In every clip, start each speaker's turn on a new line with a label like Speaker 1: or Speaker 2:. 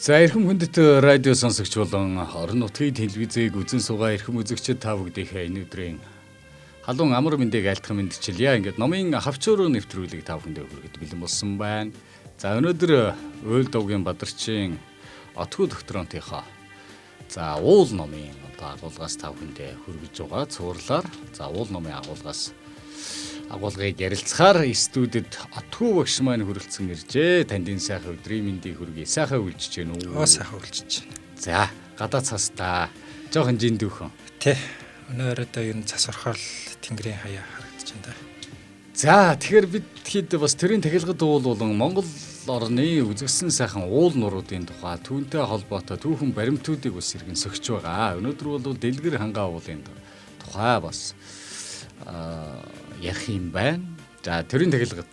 Speaker 1: За эрхэм хүндэт радио сонсогч болон орон нутгийн телевизийг үзэн суугаа эрхэм үзэгчид та бүгдийнхээ энэ өдрийн халуун амар мэндийг айлтгах мэдчилье. Ингээд номын хавчууруу нэвтрүүлгийг та бүхэндээ хүргэхэд бэлэн болсон байна. За өнөөдөр Уйл Довгийн Бадарчин Отгоо докторантынхаа за уул номын агуулгаас та бүхэндээ хүргэж байгаа цуурлаар за уул номын агуулгыг ярилцахаар студид Отгоо багш маань хүрэлцэн иржээ. Тандын сайхан өдрийн мэндийг хүргэе. Сайхан үлжиж гэнэ үү?
Speaker 2: Сайхан үлжиж байна.
Speaker 1: За гадаа цастаа жоохон жиндүүхэн.
Speaker 2: Тэ. Өнөөдөр ер нь цас орохоор тэнгэрийн хаяа харагдаж байна да.
Speaker 1: За тэгэхээр бид хэд бас тэрийн тахилгад уул болон Монгол орны үзэгсэн сайхан уул нуруудын тухай түүнтэй холбоотой түүхэн баримтуудыг бас иргэн сөгч байгаа. Өнөөдөр бол Дэлгэр хангаа уулын тухай бас ярих юм байна. За тэрийн тахилгад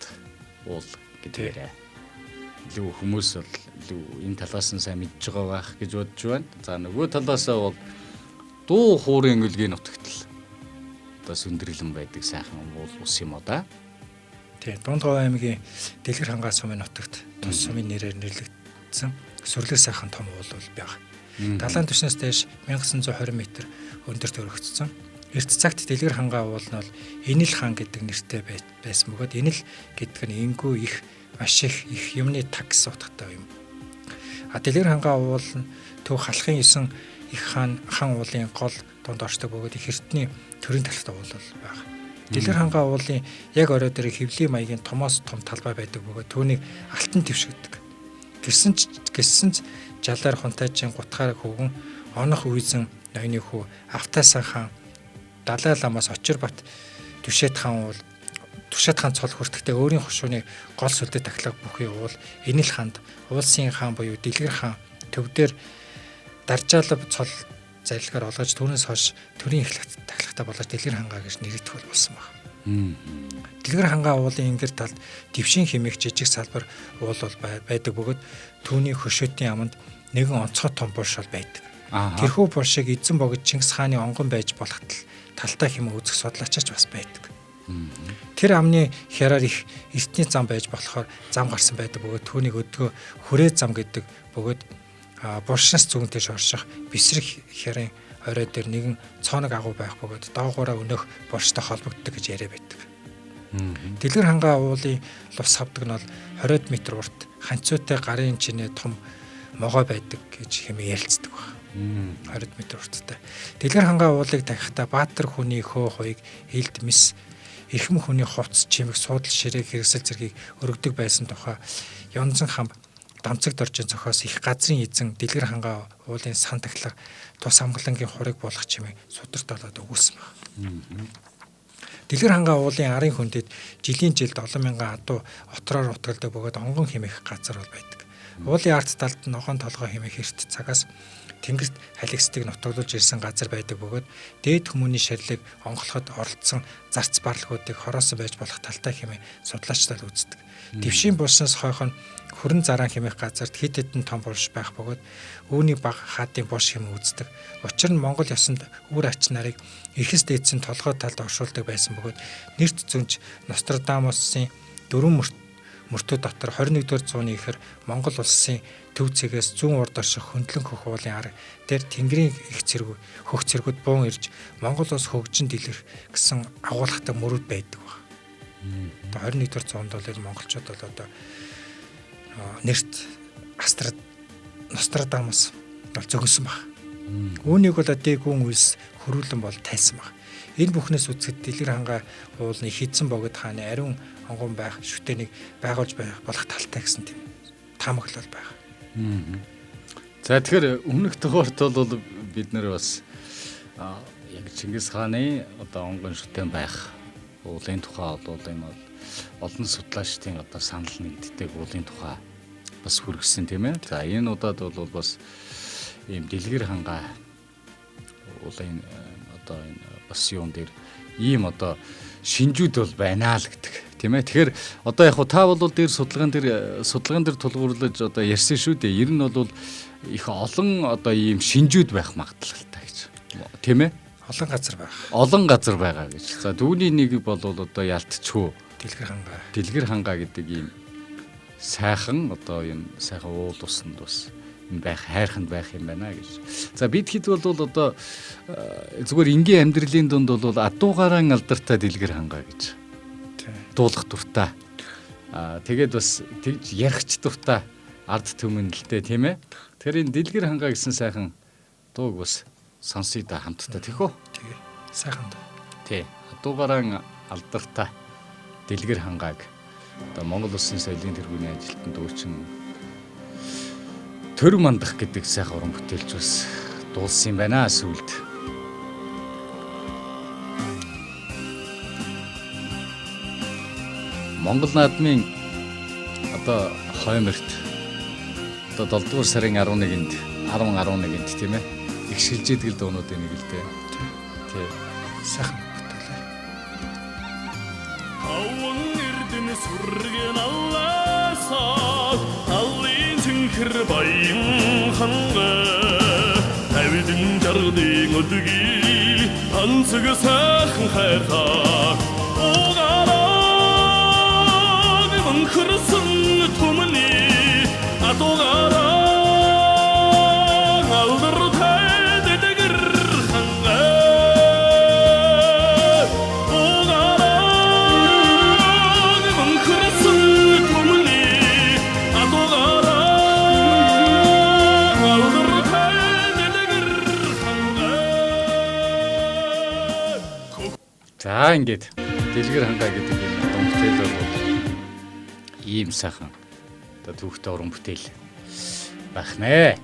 Speaker 1: уул гэдгээрээ илүү хүмүүс бол илүү энэ талаас нь сайн мэдж байгаа байх гэж бодож байна. За нөгөө талаасаа бол дуу хуурын өлгийн нутагтал одоо сүндэрлэн байдаг сайхан уул ус юм уу да.
Speaker 2: Тий, Дундгов аймгийн Дэлгэр хангаа сумын нутагт тус сумын нэрээр нэрлэгдсэн сүрлэг сайхан том уул бол байгаа. Далайн түвшнээс дээш 1920 м өндөрт өргөгдсөн. Эрт цагт Дэлгэр хангаа уул нь бол Энэл хаан гэдэг нэртэй байсан бөгөөд Энэл гэдэг нь энгүү их маш их юмны таг гэсэн утгатай юм. Дэлгэр хангаа уул нь төв халахын 9 их хаан уулын гол донд оршдог бөгөөд их эртний төрийн талхтай уул байгаа. Дэлгэр хангаа уулын яг орой дээр хэвлийн маягийн томоос том талбай байдаг бөгөөд түүнийг алтан твшгдэг. Гэрсэн ч жалаар хунтайжин гутгаар хөвгөн онох үйзэн ноёны хүү Автасан хаан Далай ламаас Очирбат Түшэт хаан цол хүртэхдээ өөрийн хошууны гол сүлдэт тахлах бүхий уул Энэл хаанд уулсын хаан буюу Дэлгэр хаан төвдөр даржаалав цол зарилгаар олгож түүнээс хойш төрийн эхлэх тахлагтай болж Дэлгэр хангаа гэж нэрийтгэл болсон байна. Дэлгэр хангаа уулын ингэр талд дэвшин хэмээх жижиг салбар уул бол байдаг бөгөөд түүний хөшөөтийн аманд нэгэн онцгой том булш байдаг. Тэрхүү булшийг эзэн богд Чингис хааны онгон байж болох талтай хэмээн үзэх судлаачаач бас байдаг. Тэр амны хяраар их эртний зам байж болохоор зам гарсан байдаг бөгөөд түүнийг өдгөө хүрээ зам гэдэг бөгөөд булшнаас зүүнтэй орших бисрэх хярын орой дээр нэгэн цооног агуу байх бөгөөд доогоороо өнөх булштай холбогддог гэж яриа байдаг. Дэлгэр хангаа уулын лус хавдаг нь бол 20 м урт ханцуутай гарын чинээ том могой байдаг гэж хэмээн ярилцдаг байна. 20 м урттай. Дэлгэр хангаа уулыг дахихдаа Баатар хүний хөө хуйг элд мис эрхэм хүний хувцс чимэг суудал ширээг хэрэгсэл зэргийг өргөдөг байсан тухай Янзан хам дамцагд оржин цохоос их газрын эзэн Дэлгэр хангаа уулын сан тахлах тус амгалангийн хурыг болох чимээ сударт болоод өгүүлсэн байна. Дэлгэр хангаа уулын арын хүндэд жилийн жилд олон мянган адуу отроор утгалдаг бөгөөд онгон хэмээх газар бол байдаг. Уулын арт талд ногоон толгой хэмээх эрт цагаас тэнгэрт халигсдаг нутаглуулж ирсэн газар байдаг бөгөөд дээд хүмүүний шарилыг онголоход оролцсон зарц барлагуудыг хороосон байж болох талтай хэмээн судлаачдад үздэг. Дэвшийн булснаас хойхон хүрэн заран хэмээх газарт хэд хэдэн том булш байх бөгөөд үүний баг хаадын булш хэмээн үздэг. Учир нь Монгол ёсонд үр ач нарыг эрхэс дээдсэн толгой талд оршуулдаг байсан бөгөөд нэрт зөнж Нострадамусын дөрвөн мөртөө дотор 21-р зууны ихэр Монгол улсын төв цэгээс зүүн урд орших хөндлөн хөх уулын ар дээр тэнгэрийн их хөх цэргүүд буун ирж Монгол улс хөгжин дэлгэх гэсэн агуулгатай мөрүүд байдаг баг. Одоо 21-р зуунд бол монголчууд бол одоо нэрт Нострадамус бол зөгнсөн баг. Үүнийг бол дээгүүн үйлс хөрүүлэн бол тайлсан баг. Энэ бүхнээс үзэхэд Дэлгэр хангаа уулны хидсэн богд хааны ариун онгон байх шүтэнийг байгуулж болох талтай гэсэн тийм таамаглал байна.
Speaker 1: За тэгэхээр өмнөх дугаарт бол бид нэр бас яг Чингис хааны одоо онгон шүтэн байх уулын тухай бол энэ бол олон судлаачдын одоо санал нэгддэг уулын тухай бас хүргэсэн тийм ээ. За энэ удаад бол бас ийм Дэлгэр хангаа уулын одоо энэ бас юун дээр ийм одоо шинжүүд бол байна л гэдэг тийм ээ. Тэгэхээр одоо яг та бол дээр судалгаан дээр тулгуурлаж одоо ярьсан шүү дээ. Ер нь бол их олон одоо ийм шинжүүд байх магадлалтай гэж. Тийм ээ. Олон газар байгаа гэж. За түүний нэг бол одоо ялтчгүй Дэлгэр хангаа гэдэг ийм сайхан одоо энэ сайхан уул усанд бас байх, хайрханд байх юм байна гэж. За бид хэд бол одоо зүгээр энгийн амьдралын дунд бол адуугаараа алдартай дэлгэр хангаа гэж дуулах дуртай. Тэгээд бас тэгж ярихч дуртай ард түмэн л дээ тийм ээ. Тэгэхээр энэ дэлгэр хангаа гэсэн сайхан дууг бас сонсъё да хамтдаа тийхүү.
Speaker 2: Тэгээ сайхан дуу.
Speaker 1: Тий. Адуугаараа алдартай дэлгэр хангааг одоо Монгол Улсын соёлын тэргүүний ажилтнанд өөрчн төр мандах гэдэг сайхан уран бүтээлч бас дуулсан юм байна сүүлд. Монгол наадмын одоо хойморт одоо 7 дугаар сарын 11-нд 10-11-нд тийм ээ их шилжээдэг дуунуудын нэг л дээ. Тий.
Speaker 2: Сайхан бүтээлээ.
Speaker 3: Аван эрдэн сүргэн алласаа талын цэнхэр баян хангаа тавидэн жардын өдгий ансаг сайхан хайрхаа угараа мөнхөрсөн түмний адуугаараа
Speaker 1: За ингээд дэлгэр хангаа гэдэг энэ уран бүтээл бол ийм сайхан одоо түүхтэй уран бүтээл байх нэ.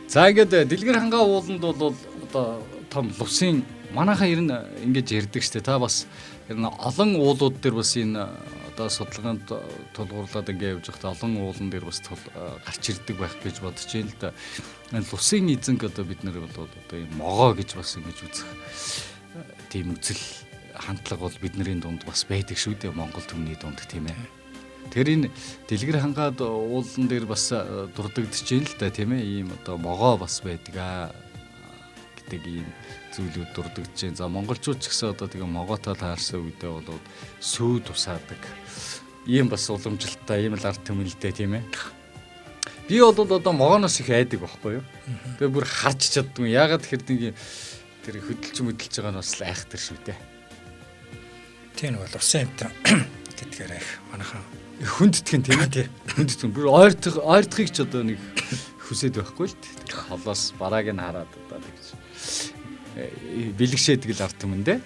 Speaker 1: За ингээд дэлгэр хангаа ууланд бол одоо том лусын манайхаа ер нь ингэж ярьдаг штэ. Та бас ер нь олон уулууд дээр бас энэ одоо судалгаанд тулгуурлаад ингээд явж байхдаа олон уулан дээр бас гарч ирдэг байх гэж бодож байна л да. Энэ лусын эзэнг одоо бид нар бол одоо энэ могоо гэж бас ингэж үзэх тийм үзэл хандлага бол бидний дунд бас байдаг шүү дээ Монгол түмний дунд тийм ээ. Тэгэхээр энэ дэлгэр хангаад уулан дээр бас дурддагдж байна л да тийм ээ. Ийм одоо могоо бас байдаг гэдэг ийм зүйлүүд дурддагдж байна. За монголчууд ч гэсэн одоо тэгээ могоотой таарсан үедээ бол сүү тусаадаг. Ийм бас уламжлалтай ийм л арт түмэлтэй тийм ээ. Би бол одоо могооноос их айдаг байхгүй юу. Тэгээ бүр харж чаддгүй. Яагаад тэгэхээр тэр хөдөлж möдөлж байгаа нь бас айхтар шүү дээ.
Speaker 2: Тийм бол усан амтан гэдгээр их манайхан
Speaker 1: хүндтгэн тийм ээ. Хүндтгэн бүр ойртохыг ч одоо нэг хүсээд байхгүй л дээ. Холоос барааг нь хараад одоо тэгж бэлгшээдэг л арт юм дээ.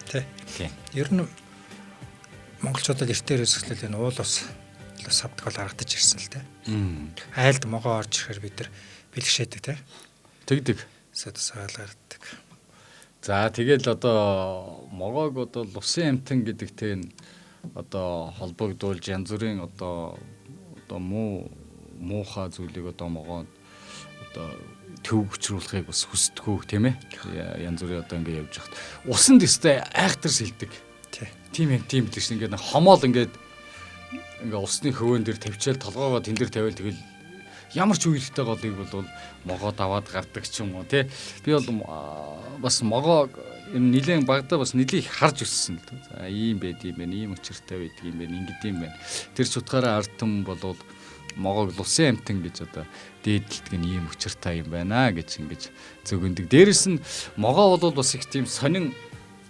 Speaker 1: Тийм.
Speaker 2: Ер нь монголчуудад эртээр өсгөлөл энэ уул ус савдаг бол харагдаж ирсэн л дээ. Айлд могоо орж ирэхээр бид нар бэлгшээдэг те.
Speaker 1: Тэгдэг.
Speaker 2: Саал гардаг.
Speaker 1: За тэгэл одоо могоог одоо лусын амтан гэдэгтэй одоо холбогдуулж янз бүрийн одоо муухай зүйлийг одоо могоод одоо төв хүчрүүлэхийг бас хүсдэггүй тийм ээ. Янз бүрийн одоо ингэ явж хахад усанд өстэй айхтар сэлдэг. Тийм тийм биш ингээд хомоол ингээд усны хөвөн дээр тавьчаал толгоогоо тэн дээр тавиал тэгэл ямар ч үерхтэй голыг бол могоод аваад гардаг ч юм уу тий. Би бол бас могоо юм нилээн багада бас нэлийг харж өссөн л. За ийм байд юм байна, ийм өчртэй байдаг юм байна, ингэд юм байна. Тэр ч утгаараа ард түмэн болвол могоог лусын амтан гэж одоо дээдэлдэг нь ийм өчртэй юм байна гэж ингэж зөвгөндөг. Дээрэс нь могоо бол бас их тийм сонин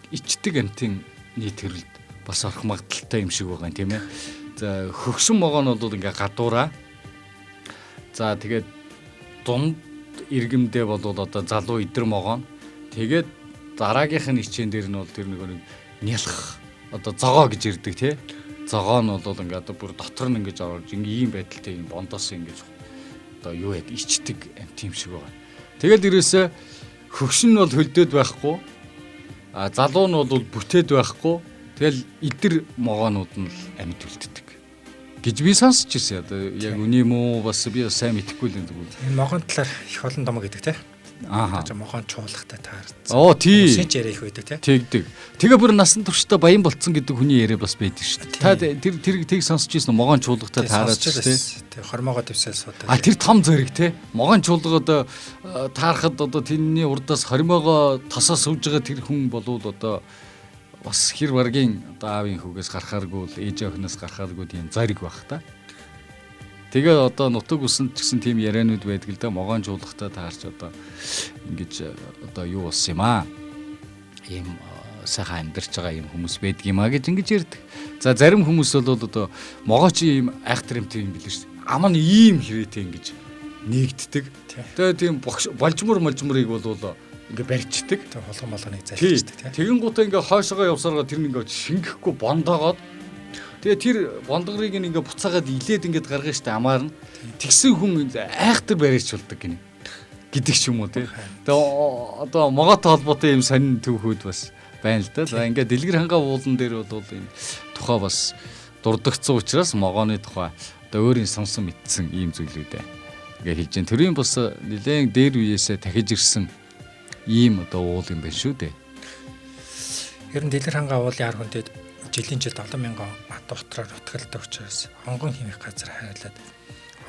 Speaker 1: ичдэг амтны төрөлд бас орох магадaltaй юм шиг байгаа юм тийм ээ. За хөгшин могоо нь бол ингээ гадуураа. За тэгээд дунд иргэмдээ бол одоо залуу идэр могоо. Тэгээд дараагийнх нь ичэн дээр нь бол тэр нэг нялх одоо зогоо гэж ирдэг тий. Зогоо нь бол ингээ одоо бүр дотор нь ингэж орж ийм байдалтай юм бондоос ингэж одоо юу яд ичдэг амт юм шиг байгаа. Тэгэл ирээсээ хөгшин нь бол хөлдөөд байхгүй. А залуу нь бол бүтээд байхгүй. Тэгэл идэр могоонууд нь л амьд үлддэг гэж би сонсч ирсэн. Одоо яг үний муу бас би сайн мэдэхгүй л энэ.
Speaker 2: Энэ могоон талаар их олон домог гэдэг те.
Speaker 1: Ааха.
Speaker 2: Могоон чуулгатай таарсан.
Speaker 1: Оо тий.
Speaker 2: Сэж яриа их байдаг те.
Speaker 1: Тэгдэг. Тэгээ бүр насан туршдаа баян болцсон гэдэг хүний яриа бас байдаг шүү дээ. Та тэр тийг сонсч ирсэн могоон чуулгатай таараад шүү дээ.
Speaker 2: Тэг хормоогоо дэвсэл суудаа.
Speaker 1: А тэр том зэрэг те. Могоон чуулгад таарахад одоо тэрний урдаас хормоогоо тосоо сувж байгаа тэр хүн болвол одоо бас хэр баргийн одоо аавын хүүгээс гарахааргүй ээж охиноос гарахааргүй тийм зариг байх та. Тэгээ одоо нутаг усанд ч гэсэн тийм яриануд байдаг л да. Могоон жуулахтаа таарч одоо ингэж одоо юу болсон юм аа. Ийм сайхан амьдарч байгаа юм хүмүүс байдаг юм аа гэж ингэж ярьдаг. За зарим хүмүүс бол одоо могооч ийм айхтар юмтэй юм билээ шүү дээ. Ам нь ийм хэрээтэй ингэж нэгддэг. Тэгээ тийм болжмор-молжморыг бол ингээ барьцдаг.
Speaker 2: Тэгээ холгон зайлшдаг тий.
Speaker 1: Тэгэн гутаа ингээ хойшоогоо явсараа тэр ингээ шингэхгүй бондоогоод тэгээ тэр бондгорыг ингээ буцаагаад илээд ингээ гаргана штэ амаар нь. Тэгсэн хүн айхтар барьцуулдаг гинэ. Гэдэг ч юм уу тий. Тэгээ одоо могоотой холбоотой юм сонин төвхүүд бас байна л да. За ингээ дэлгэр хангаа уулан дээр бол энэ тухай бас дурдгцсан учраас могооны тухай одоо өөрийн сонсон мэдсэн ийм зүйлүүдээ ингээ хэлж जैन. Төрийн бас нэлээд дээр үеэсээ дахиж ирсэн ийм одоо уул юм байна шүү дээ.
Speaker 2: Ер нь дэлгэр хангаа уулын ар хүндэд жилийн жил 70,000 ад ухтраар утгалдаг учраас хонгон химих газар хайрлаад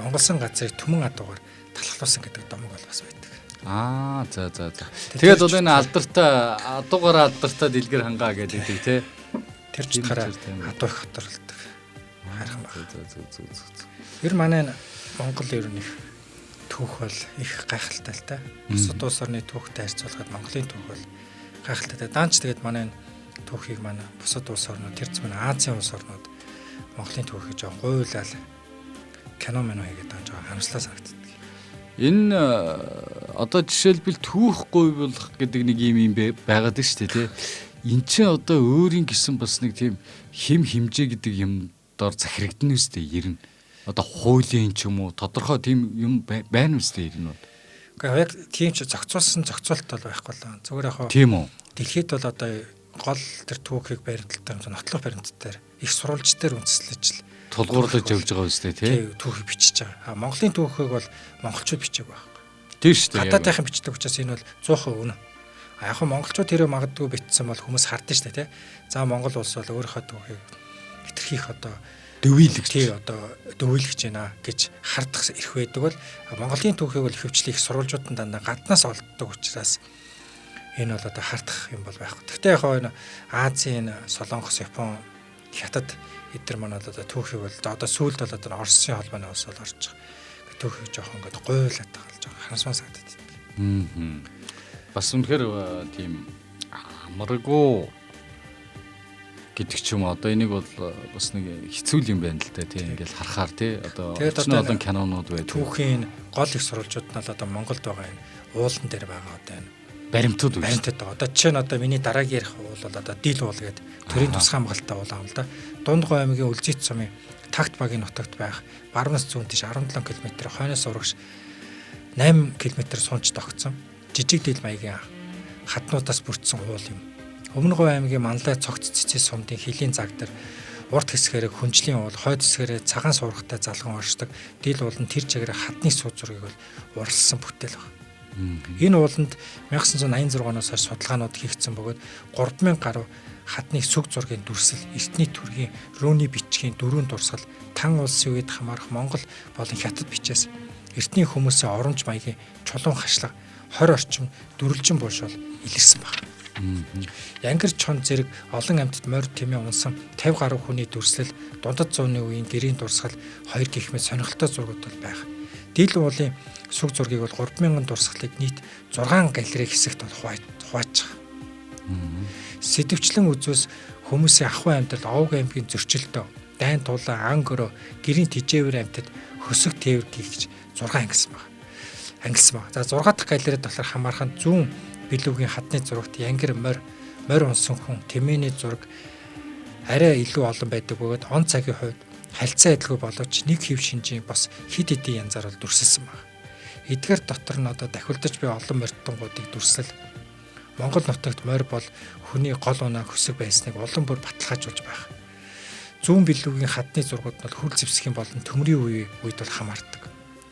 Speaker 2: онголсон газрыг түмэн адуугаар талхлуулсан гэдэг домог бол бас байдаг.
Speaker 1: За. Тэгээд бол энэ адуугаар алдартай дэлгэр хангаа гэдэг тий.
Speaker 2: Тэр ч утгаараа адуу их хоторлдог. Хайрхан байна. Ер манай Монгол ер нь их түүх бол их гайхалтай л та. Бусад улс орны түүхтэй харьцуулахад Монголын түүх бол гайхалтай. Даанч тэгээд манай түүхийг манай бусад улс орнууд тэр зүүн Азийн улс орнууд Монголын түүхийг жоо гуйлал кино хийгээд байгаа жоо харамслаа санагддаг.
Speaker 1: Энэ одоо жишээлбэл түүх гуйвуулах гэдэг нэг юм байгаад шүү дээ тий. Эн чинь одоо өөрийн гэсэн бас нэг тийм хэмжээ гэдэг юм дор захирагдана үстэй ер нь. Одоо хуулийн ч юм уу тодорхой тийм юм байна үстэй ер нь.
Speaker 2: Гэхдээ яг тийм ч зохицуулсан зохицуулт бол байхгүй л. Зүгээр яг
Speaker 1: тийм үү.
Speaker 2: Дэлхийд бол одоо гол тэр түүхийг баримталтай нотлох баримтаар их сурвалж дээр үндэслэж
Speaker 1: тулгуурлаж явж байгаа үстэй тий.
Speaker 2: Түүхийг бичиж байгаа. Монголын түүхийг бол монголчууд бичээг байхгүй.
Speaker 1: Тийм шүү дээ.
Speaker 2: Гадаадынхан бичдэг учраас энэ бол 100% үнэ. Яг нь монголчууд тэрөө магадгүй бичсэн бол хүмүүс хардсан шүү дээ тий. За Монгол улс бол өөрийнхөө түүхийг хэтэрхийх одоо дөвийлгэж байна гэж хардах эрх байдаг бол Монголын түүхийг бол ихэвчлэн их сурвалжуудад дандаа гаднаас олддог учраас энэ бол одоо хардах юм бол байхгүй. Гэхдээ яг энэ Азийн, Солонгос, Япон, Хятад эдгээр маань бол одоо түүхийг бол одоо сүүлд бол одоо Оросын холбооны улс бол орж байгаа. Түүхийг жоохон ингээд гуйлаад байгаа л жоохон харамсмаа санагдаад байна.
Speaker 1: Бас үнэхээр тийм амаргүй гэдэг ч юм одоо энийг бол бас нэг хэцүү юм байна л да тийм ингээл харахаар тий одоо олон кинонууд байдаг.
Speaker 2: Түүхийн гол их сурвалжууд нь л одоо Монголд байгаа энэ уулан дээр байгаа одоо энэ
Speaker 1: баримтууд
Speaker 2: байгаа. Одоо жишээ нь одоо миний дараагийн ярих уул бол одоо дил уул гэдэг төрийн тусгай хамгаалалттай уул аам л да. Дундгой аймгийн Үлзийт сумын Тагт багийн нутагт байх Баруунаас зүүн тийш 17 км хойноос урагш 8 км сунж тогтсон жижиг дил маягийн хатнуудаас бүрдсэн уул юм. Өмнөговь аймгийн Манлай цогц цэцэн сумдын хилийн цаг дээр урт хэсгээрээ хүнжлийн уул, хойд хэсгээрээ цагаан суургатай залган оршдог дил уул нь тэр чигээр хатны сууд зургийг бол уралсан бүтээл байна. Энэ ууланд 1986 оноос хойш судалгаанууд хийгдсэн бөгөөд 3000 гаруй хатны сүг зургийн дүрсэл, эртний төргийн рүүний бичгийн дөрвөн дурсгал, тан улсын үед хамаарах Монгол болон Хятад бичээс эртний хүмүүсийн оромж маягийн чулуун хашлага 20 орчим дүрлжин буушвал илэрсэн байна. Янгир чон зэрэг олон амьтад морь тэмээ унсан 50 гаруй хүний дүрслэл дундад зууны үеийн гэрийн дурсгал 2 гэх мэт сонирхолтой зургууд бол байх. Дил уулын сүг зургийг бол 3000 дурсгалыг нийт 6 галерей хэсэгт бол хувааж байгаа. Сэдвчлэн үзвэл хүмүүсийн ахуй амьтад Овг аймгийн зөрчилдөө, дайн тулаа, ан гөрөө, гэрийн тижээвэр амьтад хөсөг тээвэр гэж 6 ангилсан байна. За 6 дахь галерейд болохоор хамаархан зүүн билүүгийн хатны зурагт янгир морь унсан хүн тэмээний зураг арай илүү олон байдаг бөгөөд он цагийн хувьд харилцаа адилгүй боловч нэг хэв шинжийн бас хид хэдийн янзаар бол дүрсэлсэн байна. Эдгээр дотор нь одоо дахиулдаж буй олон морьтонгуудыг дүрсэл Монгол нутагт морь бол хүний гол унаа хөсөг байсныг улам бүр баталгаажуулж байна. Зүүн билүүгийн хатны зургууд нь хөл зэвсгийн болон төмрийн үед бол хамаардаг.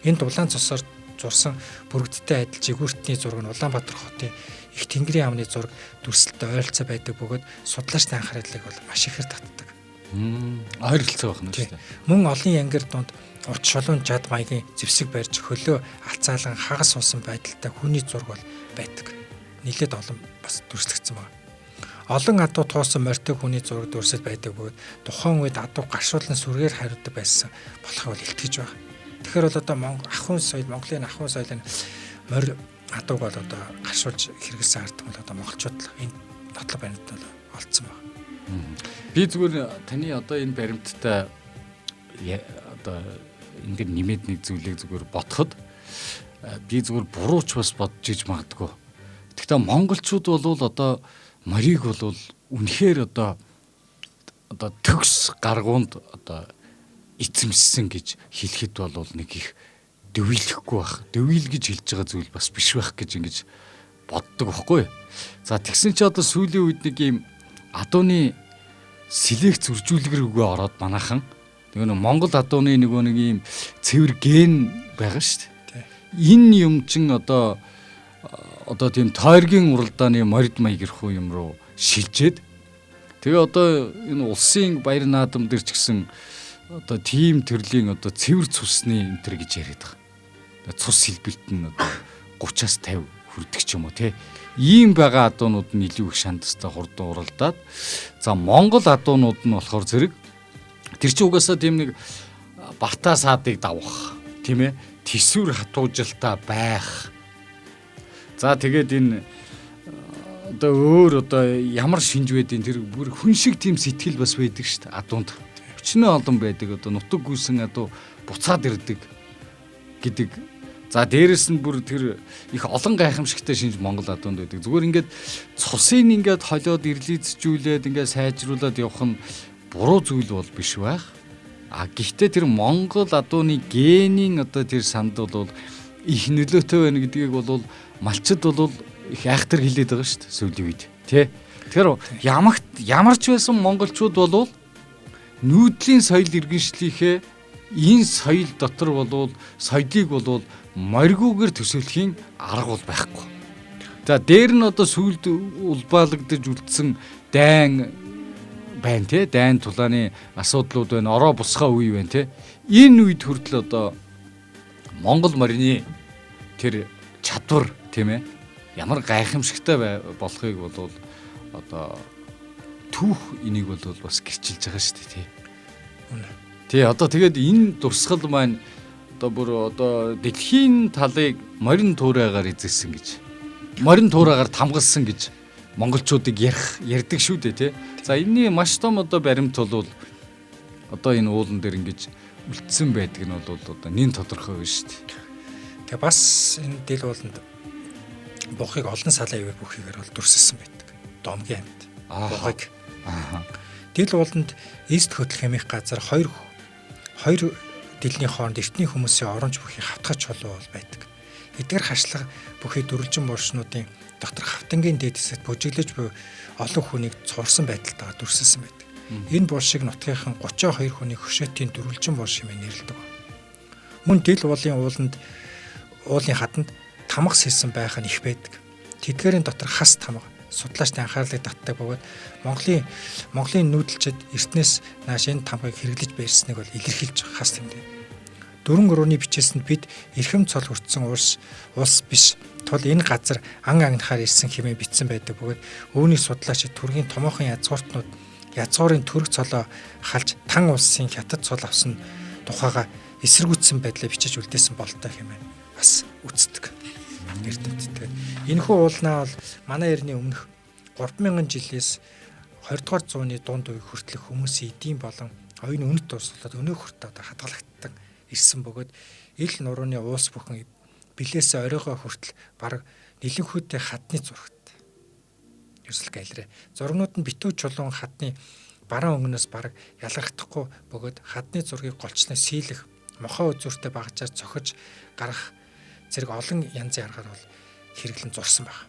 Speaker 2: Энэ дулаан цусаар зурсан бүрэгдтэй адил жигүүртний зураг нь Улаанбаатар хотын их тэнгэрийн амны зураг дүрсэлтэй ойролцоо байдаг бөгөөд судлаачдын анхаарлыг бол маш ихээр татдаг.
Speaker 1: Ойролцоо байна шүү дээ.
Speaker 2: Мөн олон янгир дунд урт шулуун жад маягийн зэвсэг барьж хөлөө алцаалан хагас суусан байдалтай хүний зураг бол байдаг. Нилээд олон бас дүрслэгдсэн байна. Олон адуу туусан морьтой хүний зураг дүрсэл байдаг бөгөөд тухайн үед адуу гаршуулан сүргээр хариудаг байсан болохыг бол илтгэж байна. Тэгэхээр бол одоо ахуйн соёл, Монголын ахуйн соёлын морь адууг бол одоо гашуулж хэрэгэлсэн ард бол одоо монголчууд л энэ нотлог баримт бол олдсон байна.
Speaker 1: Би зүгээр таны одоо энэ баримттай одоо ингээд нэмээд нэг зүйлийг зүгээр бодоход би зүгээр бурууч бас бодож иж магадгүй. Гэхдээ монголчууд бол одоо морийг бол үнэхээр одоо төгс гаргуунд одоо эзэмссэн гэж хэлэхэд бол нэг их дэвийлэхгүй байх. Дэвийл гэж хэлж байгаа зүйл бас биш байх гэж ингэж боддог байхгүй. За тэгсэн чи одоо сүүлийн үед нэг юм адууны селекц үржүүлгэр үгээ ороод манайхан нөгөө Монгол адууны нэг ийм цэвэр ген байгаа шүү дээ. Энэ юм чин одоо тийм тойргийн уралдааны морид маяграх юм руу шилжээд тэгээ одоо энэ улсын баяр наадам дээр ч гэсэн одоо тийм төрлийн одоо цэвэр цусны энтер гэж яриад байгаа. Цус хэлбэлт нь одоо 30-аас 50 хүрдэг ч юм уу те. Ийм байгаа адуунууд нь илүү их шандастай хурдан уралдаад за Монгол адуунууд нь болохоор зэрэг тэр чинь угаасаа тийм нэг бартаа саадыг давах тийм ээ тэсвэр хатуужилтаа байх. За тэгээд энэ одоо өөр одоо ямар шинж байдیں۔ Тэр бүр хүн шиг тийм сэтгэл бас байдаг шүү дээ адуунд. Өчнөө олон байдаг одоо нутаг гүйсэн адуу буцаад ирдэг гэдэг. За дээрэс нь бүр тэр их олон гайхамшигтай шинж Монгол адуунд байдаг. Зүгээр ингээд цусыг ингээд холиод ирлийцжүүлээд ингээд сайжруулад явах нь буруу зүйл бол биш байх. А гэхдээ тэр Монгол адууны генийн одоо тэр санд бол их нөлөөтэй байна гэдгийг бол малчид бол их айхтар хэлээд байгаа шүү дээ сүүлийн үед. Тэ. Тэр ямар ч байсан монголчууд бол нүүдлийн соёл иргэншлийнхээ энэ соёл дотор бол соёлыг бол моргиугаар төсөөлөхийн арга бол байхгүй. За дээр нь одоо сүүлд улбаалагдаж үлдсэн дайн байна те, дайн тулааны асуудлууд байна, ороо бусгай үе байна те. Энэ үед хүртэл одоо Монгол морины тэр чадвар тийм ээ ямар гайхамшигтай болохыг бол одоо түүх энийг бол бас гэрчилж байгаа шүү дээ тий. Тий одоо тэгээд энэ дурсгал маань одоо бүр одоо дэлхийн талыг морин туурайгаар эзэлсэн гэж морин туурайгаар тамгалсан гэж монголчуудыг ярьдаг шүү дээ тий. За энэний маш том одоо баримт бол одоо энэ уулан дээр ингэж үлдсэн байдаг нь бол одоо нин тодорхой байна шүү дээ.
Speaker 2: Тэгээ бас энэ дэл ууланд бохыг олон салаа ивэр бүхийгээр бол дүрсэлсэн байдаг. Домгийн хамт. Бохыг. Дэл ууланд эст хөтөл хэмээх газар хоёр дэлний хооронд эртний хүмүүсийн оронч бүхий хавтгаж чулуу бол байдаг. Эдгээр хашлага бүхий дөрвөлжин боршнуудын дотор хавтангийн дээд хэсэгт бүжиглэж буй олон хүнийг цуурсан байдалтайгаар дүрсэлсэн байдаг. Энэ боршиг нутгийнхан 32 хүний хөшөөтийн дөрвөлжин борш хэмээн нэрлэдэг. Мөн дэл уулын уулын хаданд тамга сэлсэн байх нь их байдаг. Тэдгээрийн дотор хас тамга судлаачдын анхаарлыг татдаг бөгөөд Монголын нүүдэлчид эртнээс нааш энэ тамгыг хэрэглэж байрсныг бол илэрхийлж хас тэмдэг. Дөрвөн гурваны бичээсэнд бид эрхэм цол хүртсэн улс биш тул энэ газар ан агнахаар ирсэн хэмээн бичсэн байдаг бөгөөд үүний судлаачид түргийн томоохон язгуурын төрөх цолоо халж тан улсын хятад цол авсан тухайга эсэргүүцсэн байдлаа бичиж үлдээсэн болтой хэмээн бас үздэг. Эрдэмтэд. Энэхүү уулнаа бол манай эртний өмнөх 3000 жилээс 20 дугаар зууны дунд үе хүртэлх хүмүүсийн эдийн болон оюуны үнэт дурсгалууд өнөө хүртэл одоо хадгалагдсан ирсэн бөгөөд ил нурууны уус бүхэн билээсээ оройгоо хүртэл баг нэлэнхүйтэй хадны зурагт. Ерсэл галерей. Зургнууд нь битүү чулуун хадны бараан өнгнөөс баг ялгахдахгүй бөгөөд хадны зургийг голчноо сийлэх мохоо үзүүртэй багажаар цохиж гарах зэрэг олон янзын аргаар бол хэрэглэн зурсан байна.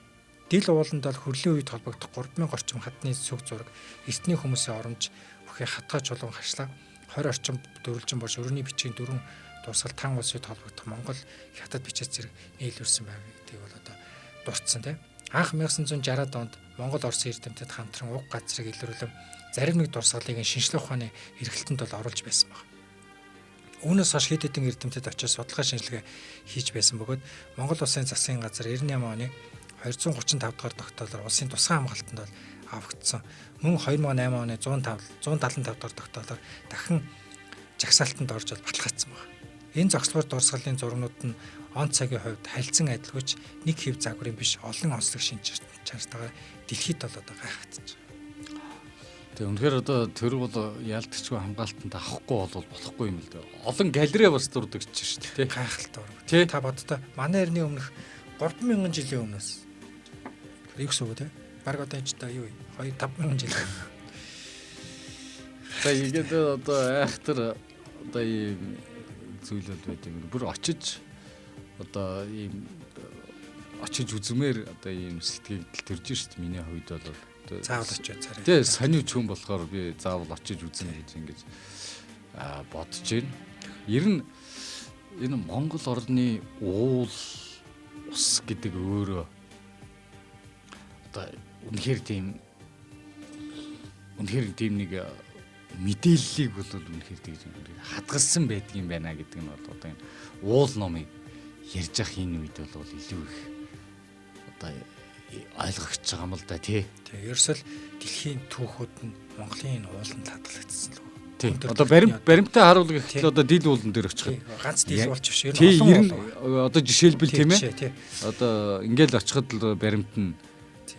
Speaker 2: Дэл ууланд бол хөрлийн үед холбогдох 3000 орчим хадны сүг зураг, эртний хүмүүсийн оромж бүхий хатгай чулуун хашлаа, 20 орчим дөрвөлжин борш өрөөний бичгийн дөрвөн дурсгал тан улс үед холбогдох Монгол хятад бичээс зэрэг нийлүүлсэн байв гэдгийг бол одоо дурдсан тийм. Анх 1960-ад онд Монгол Орсын эрдэмтэд хамтран уг газрыг илрүүлэн зарим нэг дурсгалыг шинжлэх ухааны эргэлтэнд бол оруулж байсан байна. Үүнээс хойш хэд хэдэн эрдэмтэд очиж судалгаа шинжилгээ хийж байсан бөгөөд Монгол Улсын засгийн газар 98 оны 235 дугаар тогтоолоор улсын тусгай хамгаалтанд бол авагдсан. Мөн 2008 оны 175 дугаар тогтоолоор дахин жагсаалтанд орж бол баталгаажсан байна. Энэ зогсолбор дурсгалын зургнууд нь он цагийн хувьд харилцан адилгүйч нэг хэв загварын биш олон онцлог шинж чанартайгаар дэлхийд бол одоо гайхагдаж байгаа.
Speaker 1: Тэгээ үнэхээр одоо тэр бол яалтчгүй хамгаалтанд авахгүй болохгүй юм л дээ. Олон галерей бас дурдж шүү дээ, тий.
Speaker 2: Гайхалтай ураг. Та боддоо манай эртний өмнөх 3000 жилийн өмнөөс юу гэсэн үг те? Бараг одоо энэ ч та юу 2-5000 жил.
Speaker 1: За игээд одоо айхтар одоо ийм зүйлүүд байт юм. Бүр очиж одоо ийм очиж үзмээр одоо ийм сэтгэл төрж шít миний хувьд бол
Speaker 2: заавал очиж царай.
Speaker 1: Тэ санийч хүн болохоор би заавал очиж үзнэ гэж ингэж бодож байна. Ер нь энэ Монгол орны уул ус гэдэг өөрөө одоо үнэхээр тийм нэг мэдээллийг бол үнэхээр тэгж хадгалсан байдаг юм байна гэдэг нь бол одоо энэ уул номыг ярьж ах энэ үед бол илүү их одоо ойлгогч байгаа юм л да тий.
Speaker 2: Тэгээ ерөөсөл дэлхийн түүхүүд нь Монголын ууланд хадгалагдсан л.
Speaker 1: Тий. Одоо баримттай харуулга гэхэл одоо дил уулан дээр очих.
Speaker 2: Ганц дил уулч биш.
Speaker 1: Ер нь одоо жишээлбэл тийм ээ. Одоо ингээл очиход л баримт нь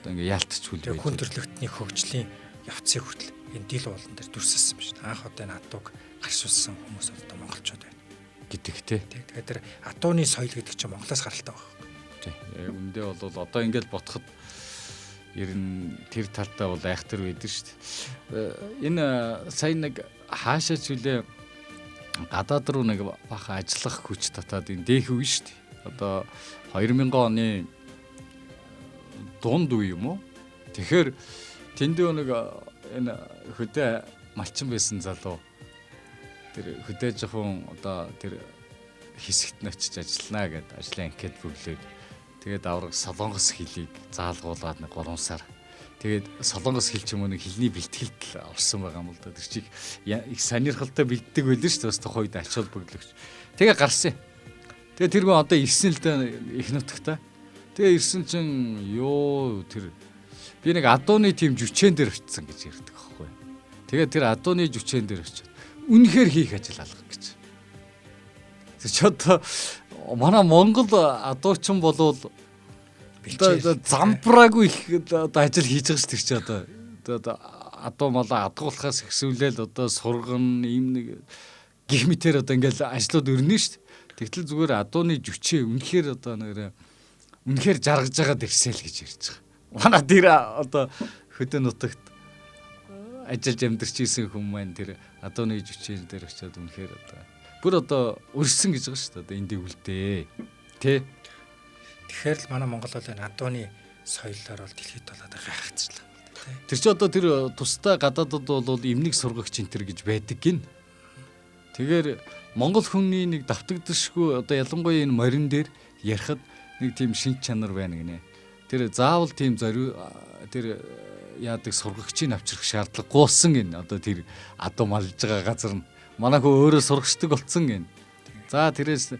Speaker 1: одоо ингээ яалтчгүй л
Speaker 2: байх. Хүн төрлөختний хөгжлийн явцыг хүртэл энэ дил уулан дээр дүрсэлсэн биш. Анх одоо энэ атууг гаршуулсан хүмүүс одоо монголчууд байна
Speaker 1: гэдэг тий.
Speaker 2: Тэгэхээр тэр атууны соёл гэдэг чинь Монголоос гаралтай байна.
Speaker 1: Үндэ бол одоо ингээд ботход ер нь тэр талтай бол айхтар байдаг шүү дээ. Энэ сайн нэг хаашаач үлээ гадаад руу нэг баха ажиллах хүч татаад энэ дээх үе шүү дээ. Одоо 2000 оны дунд үе юм уу? Тэгэхээр тэндээ нэг энэ хөдөө малчин байсан залуу тэр хөдөө жоохон одоо тэр хэсэгт нь очиж ажиллана гэд ажлын анкет бүглээд тэгээд авраг солонгос хэлийг заалгуулад нэг 3 сар. Тэгээд солонгос хэл ч юм уу нэг хэлний бэлтгэлд орсон байгаа юм л да. Тэр чих их сонирхолтой бэлддэг байлээ шүү дээ. Бас тухайд ач холбогдолч. Тэгээ гарсан. Тэгээ тэр гоо одоо ирсэн л да их нутагта. Тэгээ ирсэн чинь ёо тэр би нэг адууны тим жүчэн дээр очсон гэж ярьдаг аахгүй. Тэгээ тэр адууны жүчэн дээр очиод үнэхээр хийх ажил алга гэж. Тэр ч одоо манай Монгол адуучин болвол замбраагүй их одоо ажил хийж байгаа шүү дээ. Одоо адуу малаа адгуулахаас ихсүүлээл одоо сурган ийм нэг гих мэтэр одоо ингээл ажлууд өрнө шүү дээ. Тэгтэл зүгээр адууны жүчээ үнэхээр одоо нэрэ үнэхээр жаргаж байгаа дэрсэл гэж ярьж байгаа. Манай тэр одоо хөдөө нутагт ажиллаж амьдарч исэн хүмүүс маань тэр адууны жүчээр дээр очиод үнэхээр одоо бүр одоо өрсөн гэж байгаа шүү дээ. Одоо эндээ үлдээ. Тэ.
Speaker 2: Тэгэхээр л манай Монгол бол энэ адууны соёлоор бол дэлхийд болоод гайхацлаа.
Speaker 1: Тэр чи одоо тэр тусдаа гадаадд бол эмнэг сургагч энтер гэж байдаг гин. Тэгэхээр Монгол хүний нэг давтагдшгүй одоо ялангуяа энэ морин дээр ярихад нэг тийм шинж чанар байна гинэ. Тэр заавал тийм зориу тэр яадаг сургагчийг авчрах шаардлагагүйсэн гин. Одоо тэр адуу малж байгаа газар нь манай хөө өөрөө сургачдаг болсон гин. За дээрээс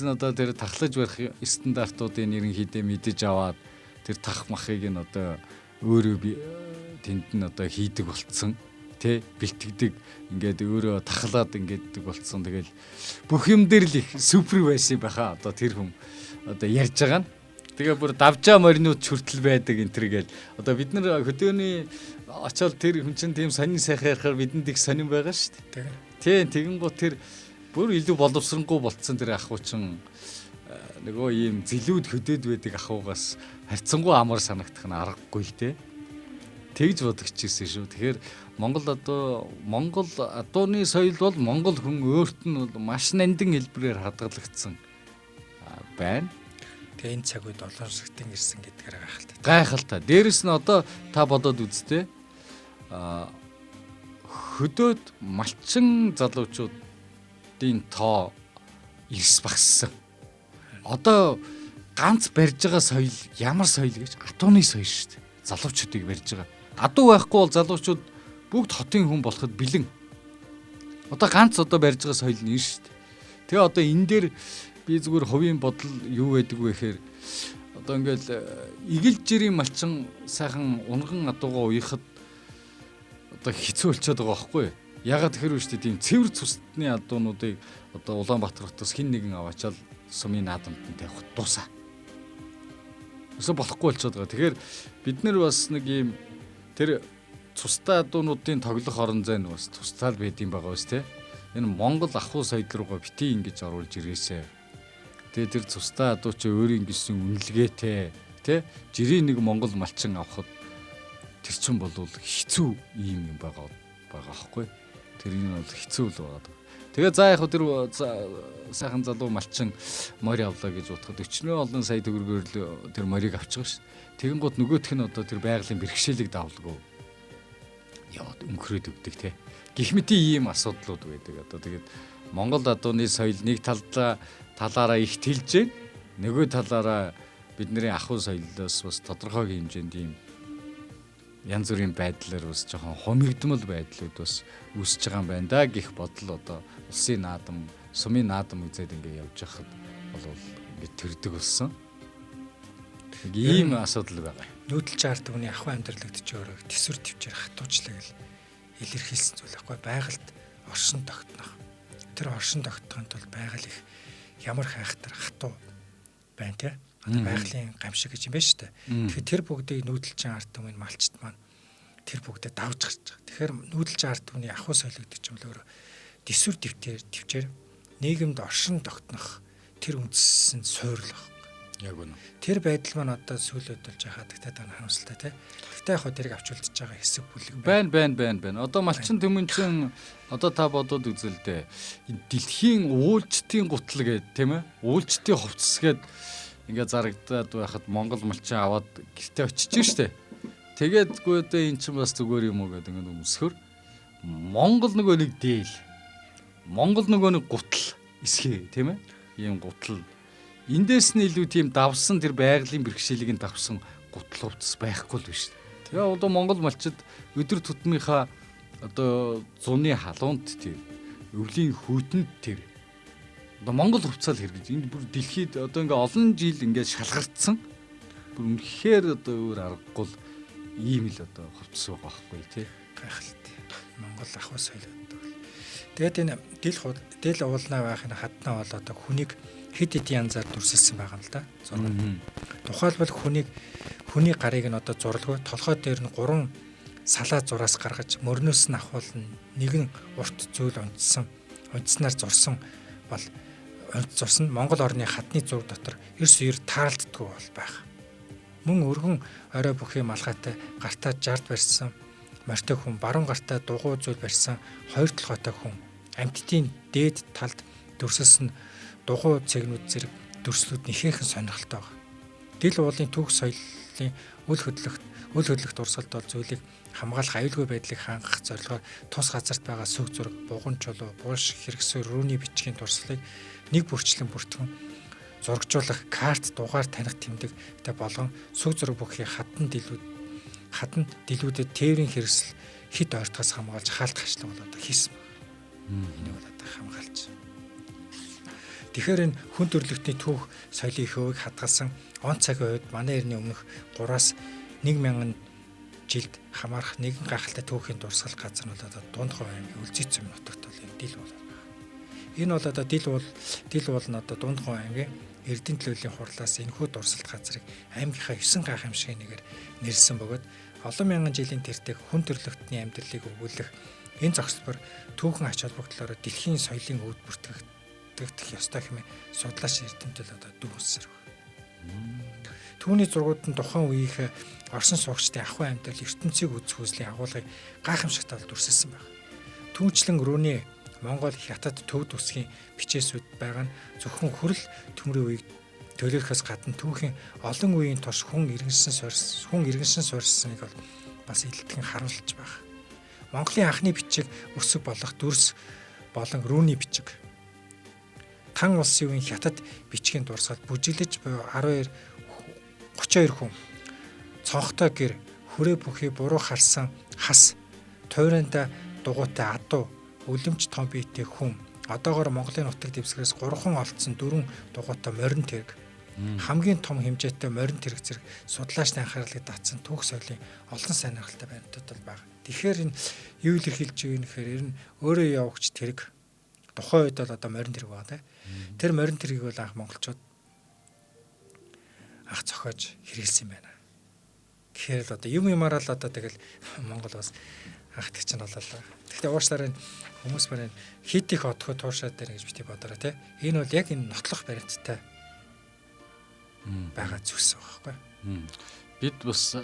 Speaker 1: нь одоо тэр тахлаж барих стандартуудын ерөнхийдөө мэдэж аваад тэр тах махыг нь одоо өөрөө тэнд нь одоо хийдэг болцсон тий бэлтгэдэг ингээд өөрөө тахлаад ингэдэг болцсон. Тэгэл бүх юм дээр л их супер байсан байхаа одоо тэр хүн одоо ярьж байгаа нь. Тэгээ бүр давжаа моринууд хүртэл байдаг энэ төр гээл. Одоо бид нар хөдөөний очоод тэр хүн чинь тийм сонин сайхан ярихаар бидэнд их сонин байгаа шүү дээ. Тий тэгэн гоо тэр бүр илүү боловсронгуй болцсон тэр ахуучин нөгөө ийм зэлүүд хөдөөд байдаг ахуугаас харьцангуй амар санагдах нь аргагүй л те. Тэгж бодогч ирсэн шүү. Тэгэхээр Монгол адууны соёл бол Монгол хүн өөрт нь бол маш нандин хэлбэрээр хадгалагдсан байна.
Speaker 2: Тэгээ энэ цаг үед олон шигтэн ирсэн гэдгээр гайхалтай.
Speaker 1: Гайхалтай. Дээрэс нь одоо та бодоод үзтээ. Хөдөөд малчин залуучуудын тоо эрс багссан. Одоо ганц барьж байгаа соёл ямар соёл гэж адууны соёл шүү дээ. Залуучуудыг барьж байгаа. Адуу байхгүй бол залуучууд бүгд хотын хүн болоход бэлэн. Одоо ганц одоо барьж байгаа соёл нь шүү дээ. Тэгээ одоо энэ дээр би зүгээр хувийн бодол юу байдаг вэ гэхээр одоо ингээл игэл жирийн малчин сайхан унган адуугаа уяхад одоо хэцүү болчиход байгаа байхгүй. Ягаад тэгэхээр үстэй тийм цэвэр цусны адуунуудыг одоо Улаанбаатар хотоос хин нэгэн аваачаал сумын наадамд нь тавих дуусаа. Өсө болохгүй болчиход байгаа. Тэгэхээр бид нэр бас нэг ийм тэр цустай адуунуудын тоглох орон зай нь бас тусдаал байдсан байгаа биз тэ. Энэ Монгол ахуй соёл руугаа бити ингэж оруулж ирээсэ. Тэгээ тэр цустай адуу чи өөрийн гисэн үнэлгээтэй тэ жирийн нэг Монгол малчин авахд тэр чин бол хэцүү юм байгаа аахгүй. Тэр энэ бол хэцүү л байгаа. Тэгээ за яг тэр сайхан залуу малчин морь авлаа гэж утгад 40 олон сая төгрөгөөр л тэр морийг авчихсан ш. Тэгэн гот нөгөөх нь одоо тэр байгалийн бэрхшээлийг давлгаа яваад өнгөрөөд өгдөг те. Гэх мэт ийм асуудлууд байдаг. Одоо тэгээд Монгол адууны соёл нэг талаараа их тэлж, нөгөө талаараа бидний ахуй соёлоос бас тодорхой хэмжээнд ийм янз бүрийн байдлаар бас жоохон хумигдмал байдлууд бас үүсэж байгаа юм байна да гэх бодол одоо улсын наадам, сумын наадам үзээд ингээд явж байхад бол ингээд төрдөг болсон. Ийм асуудал байгаа.
Speaker 2: Нүүдэлч ард түмний ахуй амьдралд ч өөрөө төсвөр төвчээр хатуучлаг л илэрхийлсэн зүйл байхгүй. Байгальд оршин тогтнох. Тэр оршин тогтохын тулд байгаль их ямар хайхтар хатуу байна те. Одоо байгалийн гамшиг гэж юм байна шүү дээ. Тэгэхээр тэр бүгдийг нүүдэлчин ард түмний малчт маань тэр бүгдээ давж гарч байгаа. Тэгэхээр нүүдэлчин ард түмний ахуй соёл гэдэг чинь өөрөө төсвөр төвчээр нийгэмд оршин тогтнох тэр үндсэн суурилах.
Speaker 1: Яг үнэ.
Speaker 2: Тэр байдал маань одоо сүүлд болж байгаа гэхдээ дараа нь харамсалтай тий. Гэхдээ яг хоо тэрийг авч үлдэж байгаа хэсэг бүлэг
Speaker 1: байна. Одоо малчин төмөнчин одоо та бодоод үзэл дээ. Дэлхийн уулчтын гутал гэдэг тийм ээ. Уулчтын хувцас гээд ингээд зарагдаад байхад Монгол малчин аваад гэртээ очиж штэ. Тэгэедгүй одоо эн чинь бас зүгээр юм уу гэдэг ингээд өмсгөр. Монгол нөгөө нэг дээл. Монгол нөгөө нэг гутал эсхий тийм ээ. Ийм гутал. Эндээс нь илүү тийм давсан тэр байгалийн бэрхшээлийг давсан гутал хувцас байхгүй л биш. Тэгээ одоо Монгол малчид өдөр тутмынхаа одоо зуны халуунд тэр өвлийн хүйтэнд тэр одоо Монгол хувцас л хэрэгж энд бүр дэлхийд одоо ингээ олон жил ингээ шалгартсан бүр үнэхээр одоо өөр аргагүй ийм л одоо хувцас байгаа байхгүй тий
Speaker 2: гайхалтай. Монгол ахуй соёл гэдэг. Тэгээд энэ дэл уулнаа байхын хаднаа бол одоо хүнийг хэд хэдэн янзаар дүрсэлсэн байгаа юм л да. Тухайлбал хүний гарыг нь одоо зурлгүй толгой дээр нь 3 салаа зураас гаргаж мөрнөөс нь ахуулна. Нэгэн урт зөөл унтснаар зурсан бол зурсан Монгол орны хадны зураг дотор эрс үер тааралддаггүй бол байх. Мөн өргөн орой бүхий малгайтай гартаа 60 барьсан морьтой хүн баруун гартаа дугуй зүйл барьсан 2 толгойтой хүн амьтдын дээд талд дүрсэлсэн дугуй цэгнүүд зэрэг дүрслүүд нь ихээхэн сонирхолтой байна. Дэл уулын түүх соёлын үл хөдлөлт урсгалд бол зүйлийг хамгаалах аюулгүй байдлыг хангах зорилгоор тус газарт байгаа сүг зураг, буган чулуу, булш хэрэгсээр рүүний бичгийн дурслыг нэг бүрчлэн бүртгэн зурагжуулах карт дугаар таних тэмдэгтэй болгон сүг зураг бүхий хатан дэлүүдэд тээврийн хэрэгсэл хит ойртоос хамгаалж хаалт хашлаг болоод хийсэн байна. Энэ бол одоо хамгаалж. Тэгэхээр энэ хүн төрөлхтний түүх соёлын хөвийг хадгалсан он цагийн үед манай эртний өмнөх 3-аас 1000 жилд хамаарах нэгэн гайхалтай түүхийн дурсгал газар нь бол одоо Дундхой аймгийн Үлзийцэн нутагт бол энэ дил уул байна. Энэ бол одоо дил уул нь одоо Дундхой аймгийн Эрдэнэ төлөвлийн хурлаас энэхүү дурсгалт газрыг аймгийнхаа 9 гайхамшигын нэгээр нэрлсэн бөгөөд олон мянган жилийн тэртэг хүн төрөлхтний амьдралыг өгүүлэх энэ зохисбор түүхэн ач холбогдлоор дэлхийн соёлын өвд бүртгэгдэх ёстой хэмээн судлаач эрдэмтэл одоо дүгнсээр байна. Түүний зургууд нь тухайн үеийнхээ орсон суугчдын ахуй амьдрал ертөнцийг үзэх үзлийн агуулгыг гайхамшигтай дүрсэлсэн байна. Түүнчлэн рүүний Монгол хятад төвд үсгийн бичээсүүд байгаа нь зөвхөн хөрөл төмрийн үеийг төлөөлөхөөс гадна түүхийн олон үеийн турш хүн иргэншин суурьсаныг бол бас илтгэн харуулж байна. Монголын анхны бичиг өсөг болох дүрс болон рүүний бичиг Тан улсын үеийн хятад бичгийн дурсгалд бүжиглэж буй 32 хүн цонхтой гэр хүрээ бүхий буруу харсан хас тойроонда дугуйтай адуу үлэмж том биетэй хүн одоогоор Монголын нутаг дэвсгэрээс 3 олдсон 4 дугуйтай морин тэрэг хамгийн том хэмжээтэй морин тэрэг зэрэг судлаачны анхаарлыг татсан түүх соёлын олон сонирхолтой баримтууд бол байна. Тэгэхээр энэ юу илэрхийлж байгаа юм гэхээр ер нь өөрөө явагч тэрэг тухайн үед бол одоо морин тэрэг байгаа. Тэр морин тэргийг бол анх монголчууд ах зохиож хэрэгэлсэн юм байна. Тэгэхээр л одоо юмараа л одоо тэгэл Монгол бас ах тэг чинь болоо. Гэхдээ уушлаараа хүмүүс маань хит их одоход туушаад байна гэж бити бодороо тий. Энэ бол яг энэ нотлох баримттай байгаа зүйлс байгаа байхгүй.
Speaker 1: Бид бас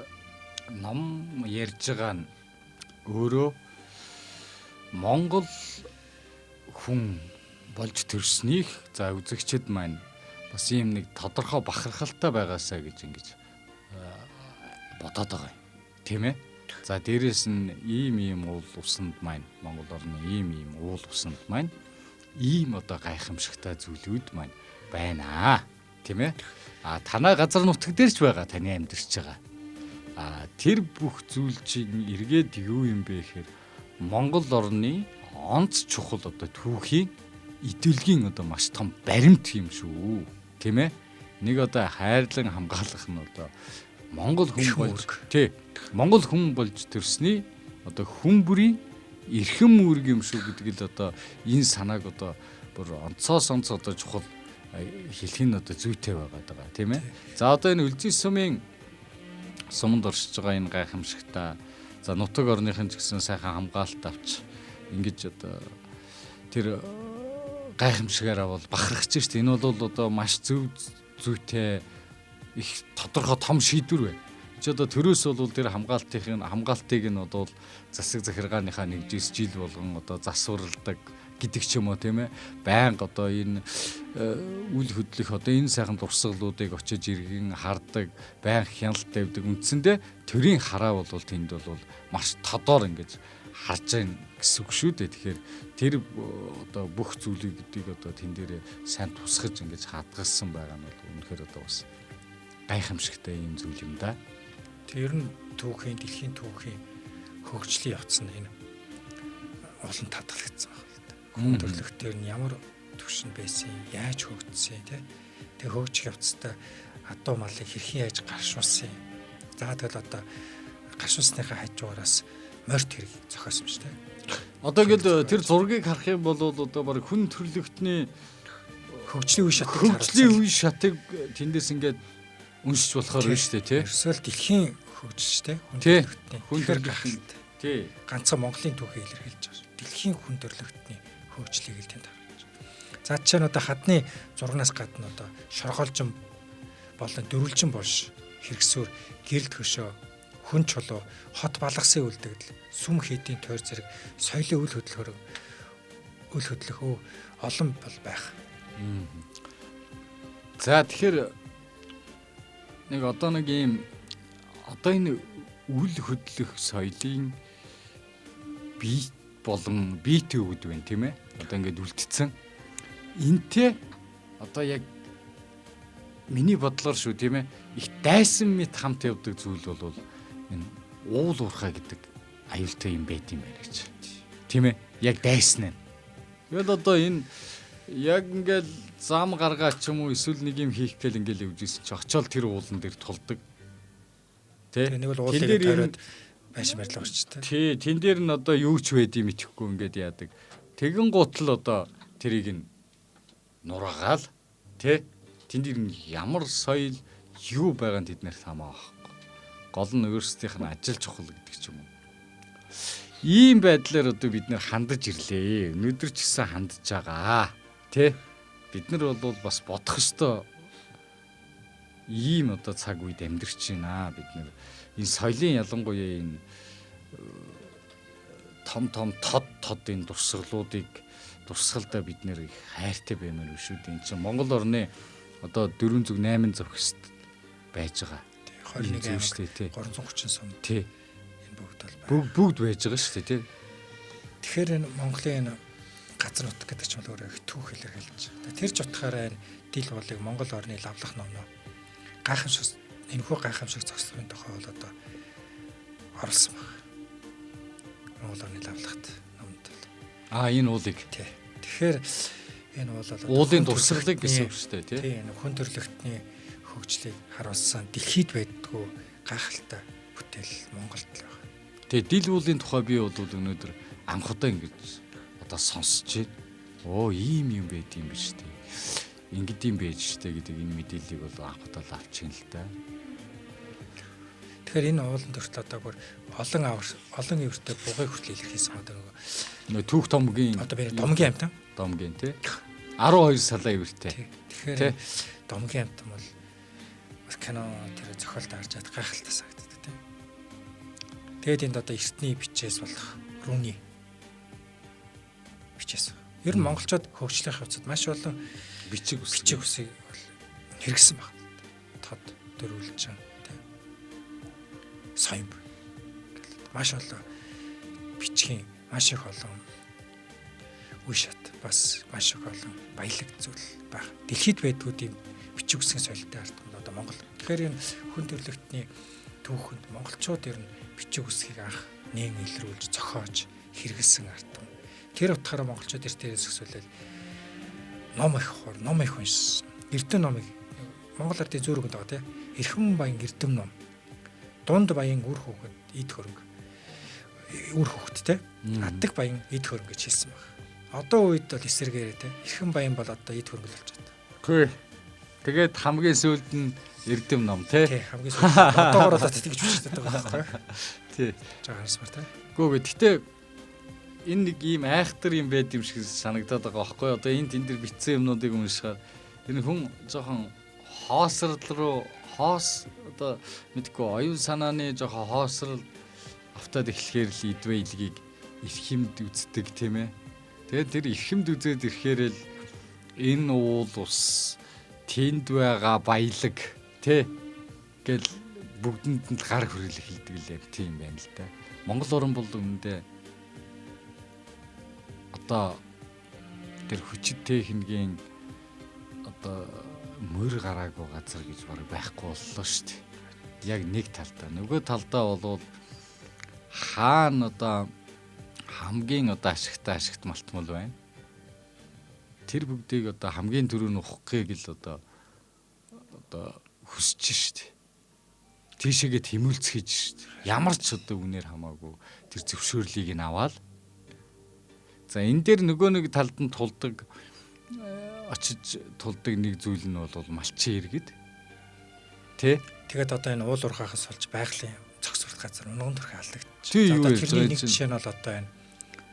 Speaker 1: ном ярьж байгаа нь өөрөө Монгол хүн болж төрснийг за үзэгчд маань бас ийм нэг тодорхой бахархалтай байгаасаа гэж ингэж бодоод байгаа юм. Тийм ээ. За дээрэс нь ийм уул усанд маань Монгол орны ийм уул усанд маань ийм одоо гайхамшигтай зүйлүүд маань байна. Тийм ээ. Танай газар нутаг дээр ч байгаа таны амьдарч байгаа. Тэр бүх зүйлчийг эргээд юу юм бэ гэхээр Монгол орны онц чухал одоо түүхийн идэлгийн одоо маш том баримт юм шүү. Тийм ээ. Нэг одоо хайрлан хамгаалах нь одоо Монгол хүн болж Монгол хүн болж төрсний одоо хүн бүрийн эрхэм үүрэг юм шүү гэдгийг л одоо энэ санааг одоо бүр онцоос одоо чухал хэлэх нь одоо зүйтэй байгаа тийм ээ. За одоо энэ Үлзий сумын суманд оршиж байгаа энэ гайхамшигтай за нутаг орныхын ч гэсэн сайхан хамгаалалт авч ингэж одоо тэр гайхамшигаараа бол бахархаж штэ. Энэ бол одоо маш зүйтэй их тодорхой том шийдвэр байна. Чи одоо төрөөс бол тэр хамгаалтыг нь одоо засаг захиргааныхаа нэг жил болгон одоо засварладаг гэдэг ч юм уу тийм ээ. Байнга одоо энэ үл хөдлөх одоо энэ сайхан дурсгалуудыг очиж иргэн хардаг, байнга хяналт тавьдаг. Үндсэндээ төрийн хараа бол тэнд бол маш тодор ингэж харж байгаа гэсэн үг шүү дээ. Тэгэхээр тэр одоо бүх зүйлийг одоо тэн дээрээ сайн тусгаж ингэж хадгалсан байгаа нь бол үнэхээр одоо бас гайхамшигтай юм зүйл юм да.
Speaker 2: Тэр нь түүхийн дэлхийн түүхийн хөгжлийн явц нь энэ олон татгалагдсан байна. Хүн төрлөختөр нь ямар түвшин байсан, яаж хөгжсөн тий. Тэг хөгжих явцтай адуу малыг хэрхэн яаж гаршуулсан. За тэгэл одоо гаршуулсныхаа хажуугараас морь тэрэг зохиосон шүү дээ. Одоо
Speaker 1: ингээл тэр зургийг харах юм бол одоо баг хүн төрлөختний
Speaker 2: хөгжлийн
Speaker 1: үе шатыг тэндээс ингээд уншиж болохоор байна шүү дээ тий.
Speaker 2: Ерөөсөө дэлхийн хөгжтэй
Speaker 1: хүн төрлөختний тий
Speaker 2: ганцхан Монголын түүхийг илэрхийлж байгаа. Дэлхийн хүн төрлөختний хөгжлийг л тэнд харж байгаа. За чинь одоо хадны зургнаас гадна одоо шоргоолжин болон дөрвөлжин болж хэрэгсөөр гэрэл төшөө хүн чулуу хот балгасын үлдэгдэл сүм хийдийн тойр зэрэг соёлын үл хөдлөх олон бол байх.
Speaker 1: За тэгэхээр нэг одоо нэг ийм одоо энэ үл хөдлөх соёлын бие болон биетэй өгд байна тийм ээ. Одоо ингээд үлдсэн. Энтэй одоо яг миний бодлоор шүү тийм ээ. Их дайсан мэт хамт явдаг зүйл бол энэ уул уурхай гэдэг аюултай юм байт юм байна гэж. Тийм ээ. Яг дайсан нь. Тэгэл одоо энэ яг ингээд зам гаргаа ч юм уу эсвэл нэг юм хийх гээл ингээд явжсэн чи очиод тэр уулан дээр тулдаг.
Speaker 2: Тэ нэг бол уулыг тойроод байшин барьлаа болчихтой.
Speaker 1: Тий, тэн дээр нь одоо юу ч байдığım итгэхгүй ингээд яадаг. Тэгэн гутал одоо тэрийг нь нураагаал тий. Тэн дээр нь ямар соёл юу байгааг тэд нарт хамаа байхгүй. Гол нь өөрсдийнх нь ажил чухал гэдэг ч юм уу. Ийм байдлаар одоо бид нэр хандаж ирлээ. Өнөөдөр ч гэсэн хандж байгаа. Тэ? Бид нар бол бас бодох ёстой ийм одоо цаг үед амьдарч байна. Бид нэр энэ соёлын ялангуяа энэ том тод энэ дурсгалдаа бид нэр их хайртай баймаар биш үү? Энэ чинь Монгол орны одоо 408 зөвхөст байж байгаа.
Speaker 2: 21 330 сум.
Speaker 1: Тий.
Speaker 2: Энэ
Speaker 1: бүгд байж байгаа шүү дээ, тий.
Speaker 2: Тэгэхээр энэ Монголын энэ газар нутаг гэдэг ч юм уу өөрөө түүх илэрхийлж байгаа. Тэр ч утгаараа энэ дил болыг Монгол орны лавлах номноо гайхамшиг энэхүү гайхамшиг зогсохын тухай бол одоо орлсон баг. Монгол орны лавлагт номд бол.
Speaker 1: Энэ уулыг.
Speaker 2: Тий. Тэгэхээр энэ бол
Speaker 1: уулын дурсгалыг гэсэн үг шүү дээ, тий.
Speaker 2: Тий, энэ хүн төрлөختний хөгжлийг харуулсан дэлхийд байдгүй гайхалтай бүтээл Монголд л байна.
Speaker 1: Тэгээ дил уулын тухай би бол өнөөдөр анхудаа ингэж одоо сонсч байна. Ийм юм байд юм биш үү? Ингэд юм байж штэ гэдэг энэ мэдээллийг бол анхудаа авчихин л та.
Speaker 2: Тэгэхээр энэ ууланд хүртэл одоо бүр олон өвөртэй бугай хүртэл илэрхийлсэн одоо
Speaker 1: нөгөө түүх томгийн
Speaker 2: одоо би домгийн амтан.
Speaker 1: Домгийн тий 12 салаа ивэртэй.
Speaker 2: Тэгэхээр домгийн амтан бол бас кино тэр зохиолд харж чад гайхалтай санагддаг тий. Тэгээд энд одоо эртний бичээс болох рүүний бичээс. Ер нь монголчууд хөгжлийн хавцад маш олон бичиг үсгийг бол хэрэгсэн баг. Тод дөрвөлжин тий. Соём. Маш олон бичгийн маш их олон үе шат бас маш их олон баялаг зүйл баг. Дэлхийд байдгүй тийм бичиг үсгийн соёлтой ардсан одоо Монгол. Тэгэхээр энэ хүн төрөлхтний түүхэнд монголчууд ер нь бичиг үсгийг анх нээн илрүүлж зохиож хэрэгэлсэн ардсан. Тэр утгаараа монголчууд эртнээс өсвөлэл ном их уншсан. Эрдэм номыг Монгол ардын зөөрөнд байгаа тийм. Эрхэм баян эрдэм ном. Дунд баян үр хөвгөд эд хөрөнгө. Үр хөвгт тийм. Аддаг баян эд хөрөнгө гэж хэлсэн байна. Одоо үед бол эсэргээрээ тийм. Эрхэм баян бол одоо эд хөрөнгө болж байна.
Speaker 1: Үгүй. Тэгээд хамгийн сүүлд нь эрдэм ном тий.
Speaker 2: Тий, хамгийн сүүлд одоогоор одоо тэгж бичдэг байгаа байхгүй.
Speaker 1: Тий.
Speaker 2: Жаа харсмар тий.
Speaker 1: Үгүй гэхдээ энэ нэг ийм айхтар юм байд юм шиг санагдаад байгаа байхгүй. Одоо энэ тэн дээр бичсэн юмнуудыг уншихаар энэ хүн жоохон хоосрал руу одоо мэдгүй оюун санааны жоохон хоосрал автаад эхлэхээр л идвэйлгийг эрхэмд үздэг тийм ээ. Тэгээд тэр эрхэмд үзээд ирэхээр л энэ уул ус тэнд байгаа баялаг тий гэл бүгдэнд нь гар хүрэл эхэлдэг л юм тийм байна л да. Монгол орн бол үүндээ одоо тэр хүчит техникийн одоо мөр гараагүй газар гэж баг байхгүй боллоо шүү дээ. Яг нэг талдаа. Нөгөө талдаа бол хаана одоо хамгийн одоо ашигтай ашигт малтмал байна. Тэр бүгдийг одоо хамгийн түрүүнд ухахыг л одоо хүсэж шүү дээ. Тийшээгээ тэмүүлцгийж шүү дээ. Ямар ч одоо үнээр хамаагүй тэр зөвшөөрлийг нь аваад. За энэ дээр нөгөө нэг талд нь очиж тулдаг нэг зүйл нь бол малчин иргэд. Тэ?
Speaker 2: Тэгээд одоо энэ уул уурхахаас болж байгалийн зохицуулт газар унган төрх алдагдчих.
Speaker 1: Одоо
Speaker 2: тэрний нэг жишээ нь бол одоо энэ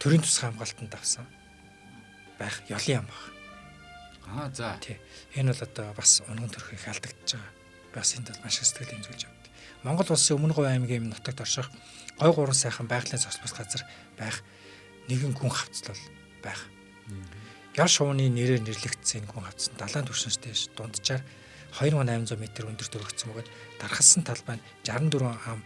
Speaker 2: төрийн тусгай хамгаалтанд авсан байх ёлын ам баг.
Speaker 1: За.
Speaker 2: Тий. Энэ бол одоо бас унган төрх их алдагдж байгаа. Бас энд бол маш их сэтгэл хэмжүүлж авдаг. Монгол улсын Өмнө Говь аймгийн нутагт орших гой гурван сайхан байгалийн зохицуулт газар байх нэгэн гүн хавцлал байх. Яр шувууны нэрээр нэрлэгдсэн гүн хавцсан далайн түвшинстэй дунджаар 2800 м өндөрт өргөцсөн бөгөөд дархалсан талбай нь 64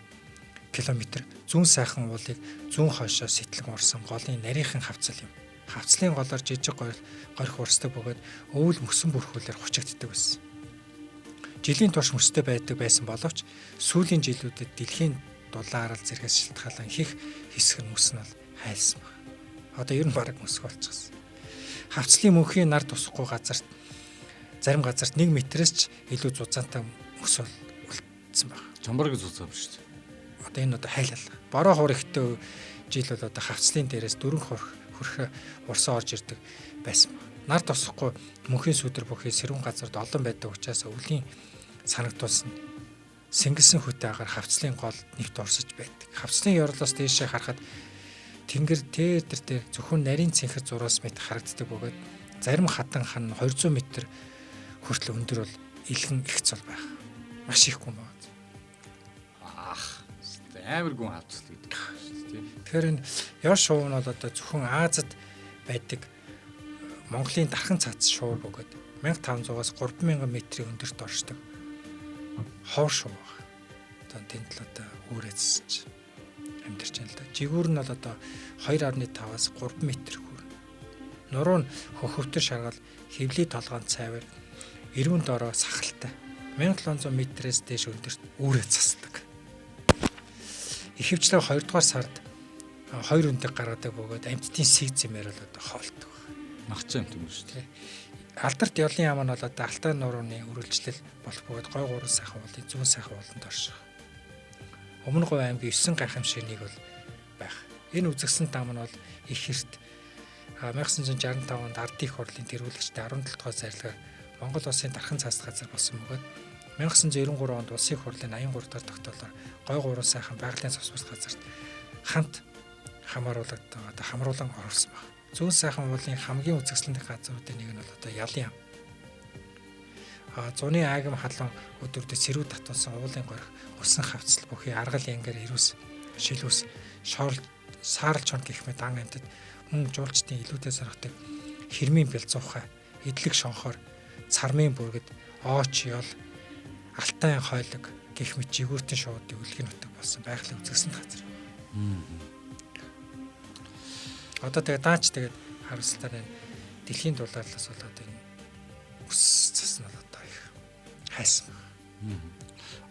Speaker 2: км зүүн сайхан уулыг зүүн хойшоо сэтлэн урсан голын нарийнхан хавцал юм. Хавцлын голоор жижиг горих урсдаг бөгөөд өвөл мөсөн бүрхүүлээр хучигддаг байсан. Жилийн турш мөстэй байдаг байсан боловч сүүлийн жилүүдэд дэлхийн дулаарл зэрэгс шилтгаалan их хэсэг нь мөс нь хайлсан баг. Одоо ер нь бараг мөсг болчихсон. Хавцлын мөнхийн нар тусахгүй газарт зарим газарт 1 м-с ч илүү зузаантай мөс үлдсэн баг.
Speaker 1: Чамбарг зузаав шүү дээ.
Speaker 2: Одоо энэ одоо хайлал. Бороо хуригтэй жил бол одоо хавцлын дээрээс дөрөн хөрх урсаа орж ирдэг байсан баг. Нар тусахгүй мөнхийн сүдэр бүхий сэрүүн газарт олон байдаг учраас өвлийн санагдуулсан сэнгэлсэн хөтэ агаар хавцлын гол нэвт орсож байдаг. Хавцлын ёрлоос дээшээ харахад тэнгэр дээр зөвхөн нарийн цэнхэр зураас мэт харагддаг бөгөөд зарим хатан хан 200 м хүртэл өндөр бол илгэн ихцэл байх. Маш их гүн байна.
Speaker 1: Амар гүн хавцлал гэдэг шүү дээ.
Speaker 2: Тэгэхээр энэ ёр шувуу нь бол одоо зөвхөн Азад байдаг Монголын дархан цац шувуу бөгөөд 1500-аас 3000 м-ийн өндөрт оршдог ховор шувуу баг. Одоо тэнд л одоо үүрээсч амьдарч байна л да. Жигүүр нь бол одоо 2.5-аас 3 м хүрнэ. Нуруу нь хөхөвтөр шаргал хэвлий толгойн цайвар эрүүн дорой сахалтай 1700 м-ээс дээш өндөрт үүрээ засдаг. Ихэвчлэн 2 дугаар сард 2 өндөг гаргадаг бөгөөд амьтдын сэг зэмээр л одоо хоолдог.
Speaker 1: Нагч амт юм шүү дээ.
Speaker 2: Алдарт ёлын яам нь бол одоо Алтай нурууны үргэлжлэл болох бөгөөд гой гурван сайхан уулын зүүн сайхан ууланд орших. Өмнө Говь аймгийн 9 гайхамшигныг бол байх. Энэ үзэгсэн дам нь бол их эрт 1965 онд ардын их хурлын тэргүүлэгчтэй 17 дугаар зарилгаар Монгол улсын дархан цаас газар болсон бөгөөд 1993 онд улсын хурлын 83 дахь тогтоолоор гой гурван сайхан байгалийн цус газарт хамт хамруулан орсон баг. Зүүн сайхан уулын хамгийн үзэгсэлэнтэй газруудын нэг нь бол одоо Ялын ям. Зуны аагим халуун өдөртөө сэрүү татуулсан уулын горих усан хавцал бүхий аргал янгаар ирүүс шилүүс саарл чонд гэх мэт ан амьтад мөн жуулчдын илүүтэй саргадаг хэрмийн бэлзуухай эдлэг шонхоор цармын бүргэд ooч ёл алтайн хойлог гэх мэт жигүүртэн шуудын үлгэн нутаг болсон байгалийн үзэгсэлэнт газар. Одоо тэгээд даач тэгээд харамсалтай нь дэлхийн дулаалаас болоод энэ ус цас нь одоо их хайсан байна.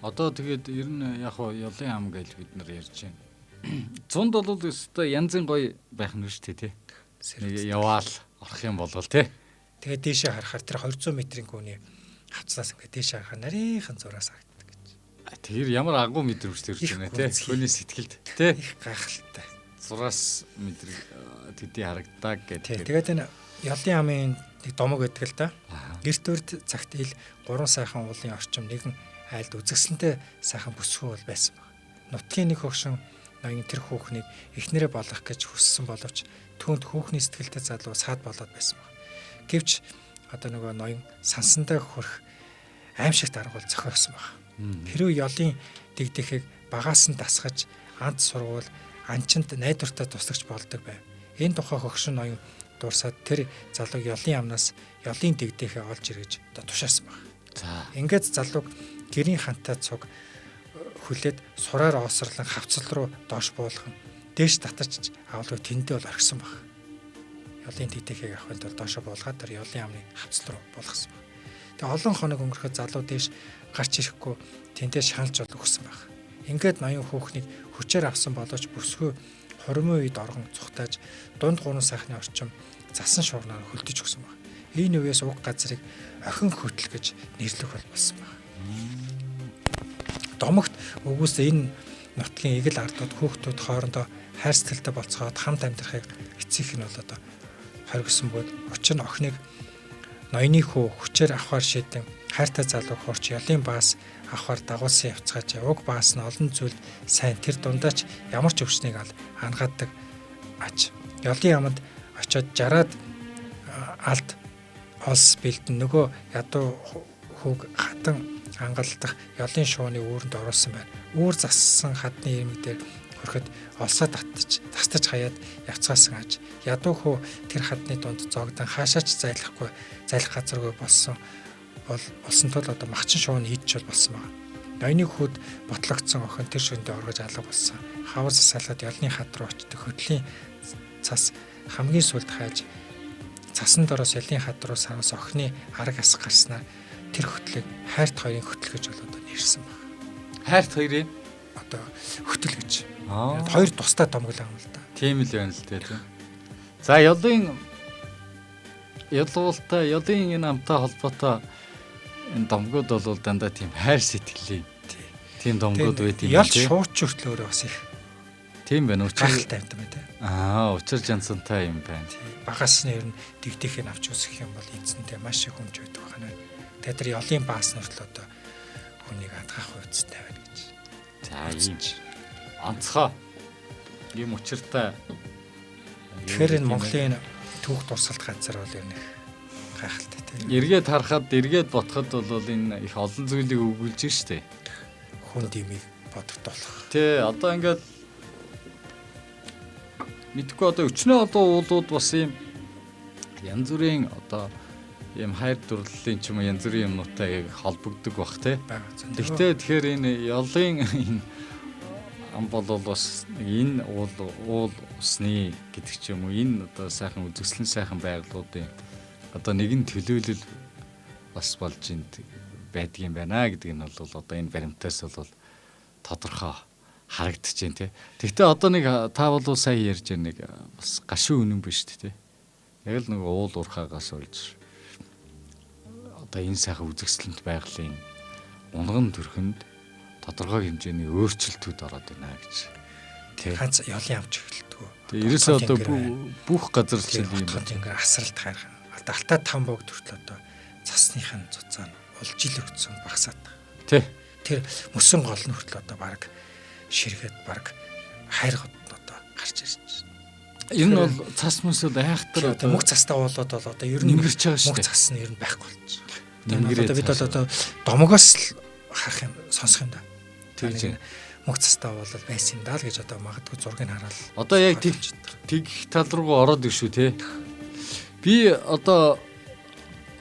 Speaker 1: Одоо тэгээд ер нь яг хоо ёлын ам гэж бид нар ярьж байна. Зунд бол өстой янзын гоё байх нь шүү дээ тий. Нэг яваал орох юм бол тий.
Speaker 2: Тэгээд дээшээ харахаар тэр 200 метрийн гүний хавцлаас ингээд дээшээ харахаар нарийнхан зураас харагддаг гэж.
Speaker 1: Тэр ямар агуу мэдрэмж төрж байна тий. Хүний сэтгэлд тий.
Speaker 2: Их гайхалтай.
Speaker 1: Зураас мэдрэг тэдий харагдаг гэдэг.
Speaker 2: Тэгээд энэ ёлын амын нэг домог гэдэг л да. Эрт үрд цагт ил 3 сайхан уулын орчим нэгэн айлд үзэгсэлэнтэй сайхан бүсгүй бол байсан баг. Нутгийн нэг хөгшин ноён тэр хүүхнийг эхнэрээ болох гэж хүссэн боловч түүнд хүүхний сэтгэлтэй залуу саад болоод байсан баг. Гэвч одоо нөгөө ноён сансандаа хөрөх аимшигт арга бол зохиосон баг. Хэрвээ ёлын дэгдэхийг багаас нь дасгаж ант сургуул анчинд найдвартай туслагч болдог байв. Энэ тухай хөгшин ноён дурсаад тэр залууг ёлын амнаас ёлын дэгдэхээ олж иргэж одоо тушаасан баг.
Speaker 1: За.
Speaker 2: Ингээд залууг гэрийн хантай цуг хүлээд сураар оосрлон хавцал руу доош буулган дээш татарч авалгүй тэндээ бол орхисон баг. Ёлын дэгдэхийг авахын тулд доошо буулгаад тэр ёлын амны хавцал руу буулгасан баг. Тэгээ олон хоног өнгөрөхөд залуу дээш гарч ирэхгүй тэндээ шаналж бол өгсөн баг. Ингээд ноён хүүхнийг хүчээр авсан боловч бүсгүй хормын үед оргон цухтааж дунд гурван сайхны орчим засан шуурнаар хөлдөж өгсөн баг. Энэ үеэс уг газрыг охин хөтөл гэж нэрлэх бол болсон баг. Домогт өгөөсөө энэ нутгийн эгэл ардууд хүүхдүүд хоорондоо хайр сэтгэлтэй болцоход хамт амьдрахыг эцсийнх нь бол одоо хоригсон бод учир нь охиныг ноёны хүү хүчээр авахар шийдэн хайртай залуу хурч ёлын баас авахар дагуулсан явцгаач уг баас нь олон зүйлд сайн тэр дундаач ямар ч өвчнийг хангаадаг ач ёлын яманд очиод жараад алд олс бэлдэн нөгөө ядуу хүүг хатан ангалдах ёлын шууны үүрэнд оруулсан байна. Үүр зассан хадны ирмэг дээр хөрөхөд олсоо тастаж хаяад явцгаасан аж ядуу хүү тэр хадны дунд зогдон хаашаач зайлах газаргүй болсон тул одоо махчин шууны идэж болсон байна. Ноёны хүүд ботлогдсон охин тэр шөндөө оргож алга болсон. Хавар засаалаад ёлны хад руу очдог хөдлийн цас хамгийн сүлд хайж цасан дороос ёлын хад руу сараас охины арга ас гарснаар тэр хөтлөг хайрт хоёрын хөтөл гэж болоод нэрсэн байна.
Speaker 1: Хайрт хоёрын
Speaker 2: одоо хөтөл гэж. Хоёр тусдаа домглоо юм л да.
Speaker 1: Тийм л байна л дээ. За ёлын энэ амтай холбоотой энэ домгууд бол дандаа тийм хайр сэтгэлийн тийм домгууд байт юм.
Speaker 2: Ял шууч хүртэл өөрөө бас их
Speaker 1: тийм байна.
Speaker 2: Учиртай юм байна.
Speaker 1: Учир жанцантай юм байна.
Speaker 2: Багаас нь ер нь дэгдэхийг авч үзэх юм бол эзэнтэй маш их хүмж байдаг байна. Тэгээд тэр ёлын баас нүртэл одоо хүнийг хадгах хувьцтай байна гэж.
Speaker 1: За ийм онцгой ийм учиртай.
Speaker 2: Тэгэхээр энэ Монголын түүх дурсгалт газар бол ер нь гайхалтай тийм.
Speaker 1: Эргээд харахад, эргээд ботход бол энэ их олон зүйлийг өгүүлж штэ.
Speaker 2: Хүн димийг бодогдуулах.
Speaker 1: Тэ одоо ингээд мэдгүй одоо өчнөө одоо уулууд бас ийм янз бүрийн одоо ийм хайр дурлалын ч юм уу янз бүрийн юмнуутай холбогддог бах те. Гэхдээ тэгэхээр энэ ёлын энэ ам бол бас энэ уул усны гэдэг ч юм уу энэ одоо сайхан үзэсгэлэн сайхан байгалуудын одоо нэгэн төлөөлөл бас болж энд байдгийн байна гэдэг нь бол одоо энэ баримтаас бол тодорхой харагдаж байна те. Гэхдээ одоо нэг та бол сая ярьж нэг бас гашуун үнэн биш те. Яг л нэг уул уурхаагаас болж одоо энэ сайхан үзэсгэлэнт байгалийн унган төрхөнд тодорхой хэмжээний өөрчлөлтүүд ороод байна гэж.
Speaker 2: Ганц ёлын авч эхэлдэг.
Speaker 1: Тэгээ ерөөсөө одоо бүх газар л юм
Speaker 2: байна. Ингээ асралт хайрхан. Одоо алтаа там богд хүртэл одоо цасныхын цуцаа нь улж ил өгцөн багасаад байна.
Speaker 1: Тий.
Speaker 2: Тэр мөсөн гол нь хүртэл одоо баг ширгээд баг хайргууд одоо гарч ирж байна.
Speaker 1: Энэ бол цас мөсөл айхтар
Speaker 2: одоо мөх цастаа болоод бол одоо ер нь
Speaker 1: нэмгэрч байгаа шүү дээ.
Speaker 2: Мөх цас нь ер нь байхгүй болж байна. Одоо бид бол одоо домогоос л харах юм сонсох юм да.
Speaker 1: Тэгж
Speaker 2: мөх цастаа бол байсан юм даа л гэж одоо магадгүй зургийг хараад
Speaker 1: одоо яг тэгх тал руу ороод ир шүү те. Би одоо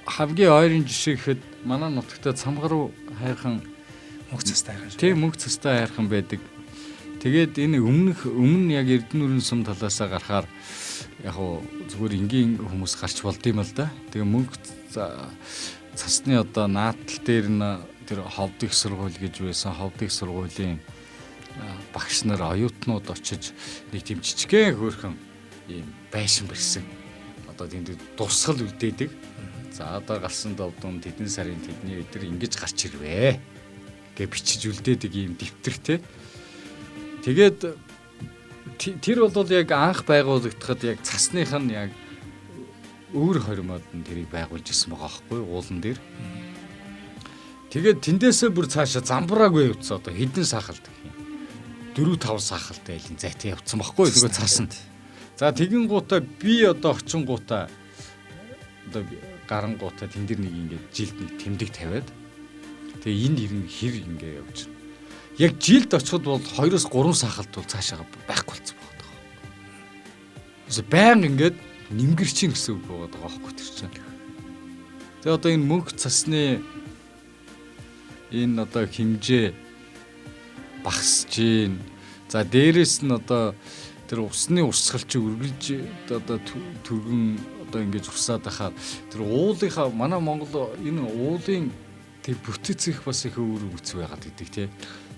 Speaker 1: хамгийн ойрын жишээ гэхэд манай нутагтаа цамгаруу хайрхан
Speaker 2: мөх цастай хайрхан.
Speaker 1: Тийм мөх цастай хайрхан байдаг. Тэгээд энэ өмнө яг Эрдэнэ өрийн сум талаасаа гарахаар яг хуу зүгээр энгийн хүмүүс гарч болд юм л да. Тэгээ мөнх цасны одоо наатал дээр нь тэр ховд их сургууль гэж байсан. Ховд их сургуулийн багш нар оюутнууд очиж нэг тийм жижигхэн хөөрхөн ийм байшин барьсан. Одоо тэнд дусгал үлдээдэг. За одоо галсан довдон тэдэн сарын тэдний өдөр ингэж гарч ирвэ гэж бичиж үлдээдэг ийм дэвтэртэй. Тэгээд тэр бол яг анх байгуулагдахад яг цасных нь яг өөр хоримод нь тэрийг байгуулж ирсэн байгаа байхгүй уулан дээр. Тэгээд тэндээсээ бүр цаашаа замбраагүй явцсан одоо хідэн сахалт гэх юм. 4-5 сахалтай айлын зайтай явцсан байхгүй нөгөө цасанд. За тэгин гутаа би одоо очин гутаа одоо гаран гутаа тэн дээр нэг ингээд жилд нэг тэмдэг тавиад тэгээ энэ ирэн хэр ингээд явж байна. Яг жилд очиход бол 2-3 сахалт бол цаашаа байхгүй болсон байгаа даа. Эсвэл баян ингээд нэмгэрчин гэсэн үг байгаа даа байхгүй тэр чинь. Тэгээ одоо энэ мөнх цасны энэ одоо хэмжээ багасж гин. За дээрэс нь одоо тэр усны урсгалч үргэлж одоо түргэн одоо ингэж урсаад байхаар тэр уулынхаа манай Монгол энэ уулын тэр бүтэц их бас их өөр үц байгаад гэдэг тий.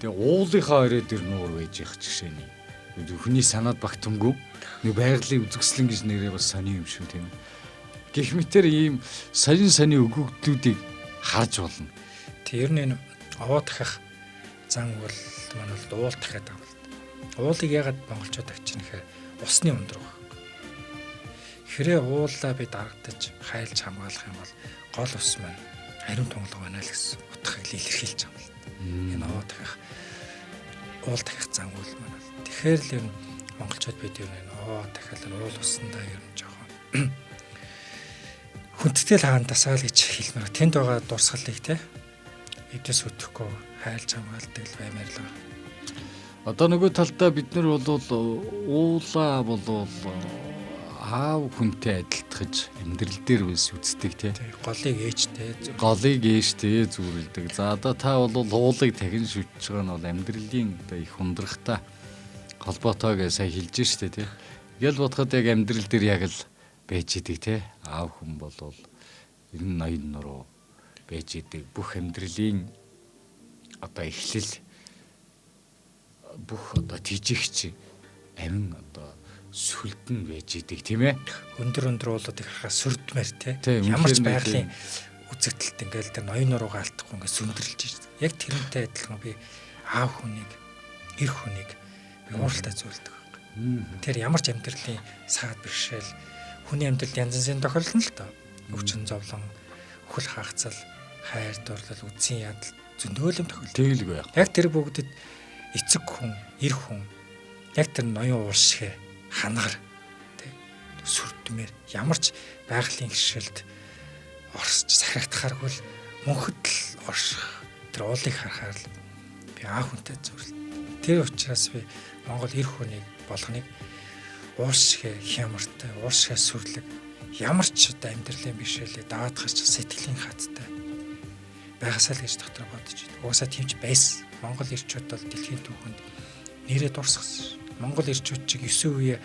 Speaker 1: Тэгээ уулынхаа орой дээр нуур байж их жишээний. Хүний санаад багтамгүй нэг байгалийн үзэсгэлэн гэж нэрээ бас сони юм шүү тийм. Гэх мэтэр ийм сони өгөгдлүүдийг харж болно.
Speaker 2: Тэр нь овоо дахих зан бол манай бол уул дахиад байгаа л. Уулыг ягаад монголчууд авчин гэхээр усны өндөр баг. Хэрэг уулаа би дарагдаж хайлж хамгаалах юм бол гол ус маань ариун тунгалаг байна л гэсэн утгыг илэрхийлж байгаа юм л. Энэ овоо дахих уул дахих зан үйл маань. Тэгэхээр л ер нь монголчууд бид ер нь овоо дахиад уул уснаа ер нь жоохон хүндэтгэл хаантасаа л гэж хэлмээр. Тэнд байгаа дурсгалыг те эдээс өтөхгүй хайлж хамгаалдаг л баймаар л.
Speaker 1: Одоо нөгөө талдаа бид нар бол уулаа болвол аав хүнтэй адилтгаж амьдрал дээр үс үздэг тий.
Speaker 2: Голыг ээжтэй
Speaker 1: зүүрэлдэг. За одоо та бол уулыг дахин шүтж байгаа нь бол амьдралын одоо их ундрахтай холбоотойг сая хэлж штэ тий. Гэл бодоход яг амьдрал дээр яг л байж идэг тий. Аав хүн бол 90 нуруу байж идэг. Бүх амьдралын одоо эхлэл бүх одоо тижигч амин одоо сүлдэн байж идэг тийм ээ.
Speaker 2: Өндөр уулууд их харахаа сүрдмээр те. Ямар ч байгалийн үзэгдэлт ингээл тэр ноён нуруугаа алдахгүй ингээд сүндэрлж ирдэг. Яг тэрнтэй адилхан би аав хүнийг, эр хүнийг би ууралтай зүйлдэг. Тэр ямар ч амьдралын саад бэрхшээл хүний амьдралд янз бүрийн тохиолдол нь л доо. Өвчин зовлон, хөл хаагцал, хайр дурлал, үдсийн ядал зөндөөлөм тохиолдол.
Speaker 1: Тэгэлгүй яа.
Speaker 2: Яг тэр бүгдэд эцэг хүн, эр хүн яг тэр ноён ууршгэ ханаар тий сүрдмээр ямар ч байгалийн гэршилд орсч сахигдахааргүй л мөнхөд л орших тэр уулыг харахаар л би аав хүнтэй зүрл. Тэр учраас би Монгол эр хүнийг болгоныг ууршгэ хямартай, ууршгэ сүрлэг ямар ч одоо амьдралын бишэлээ даваад гарч сэтгэлийн хаттай байгаасаа л гэж дотор бодож байна. Угаасаа тиймч байсан. Монгол эрчүүд бол дэлхийн түүхэнд нэрээ дурсгасан. Монгол эрчүүд чиг 9 үе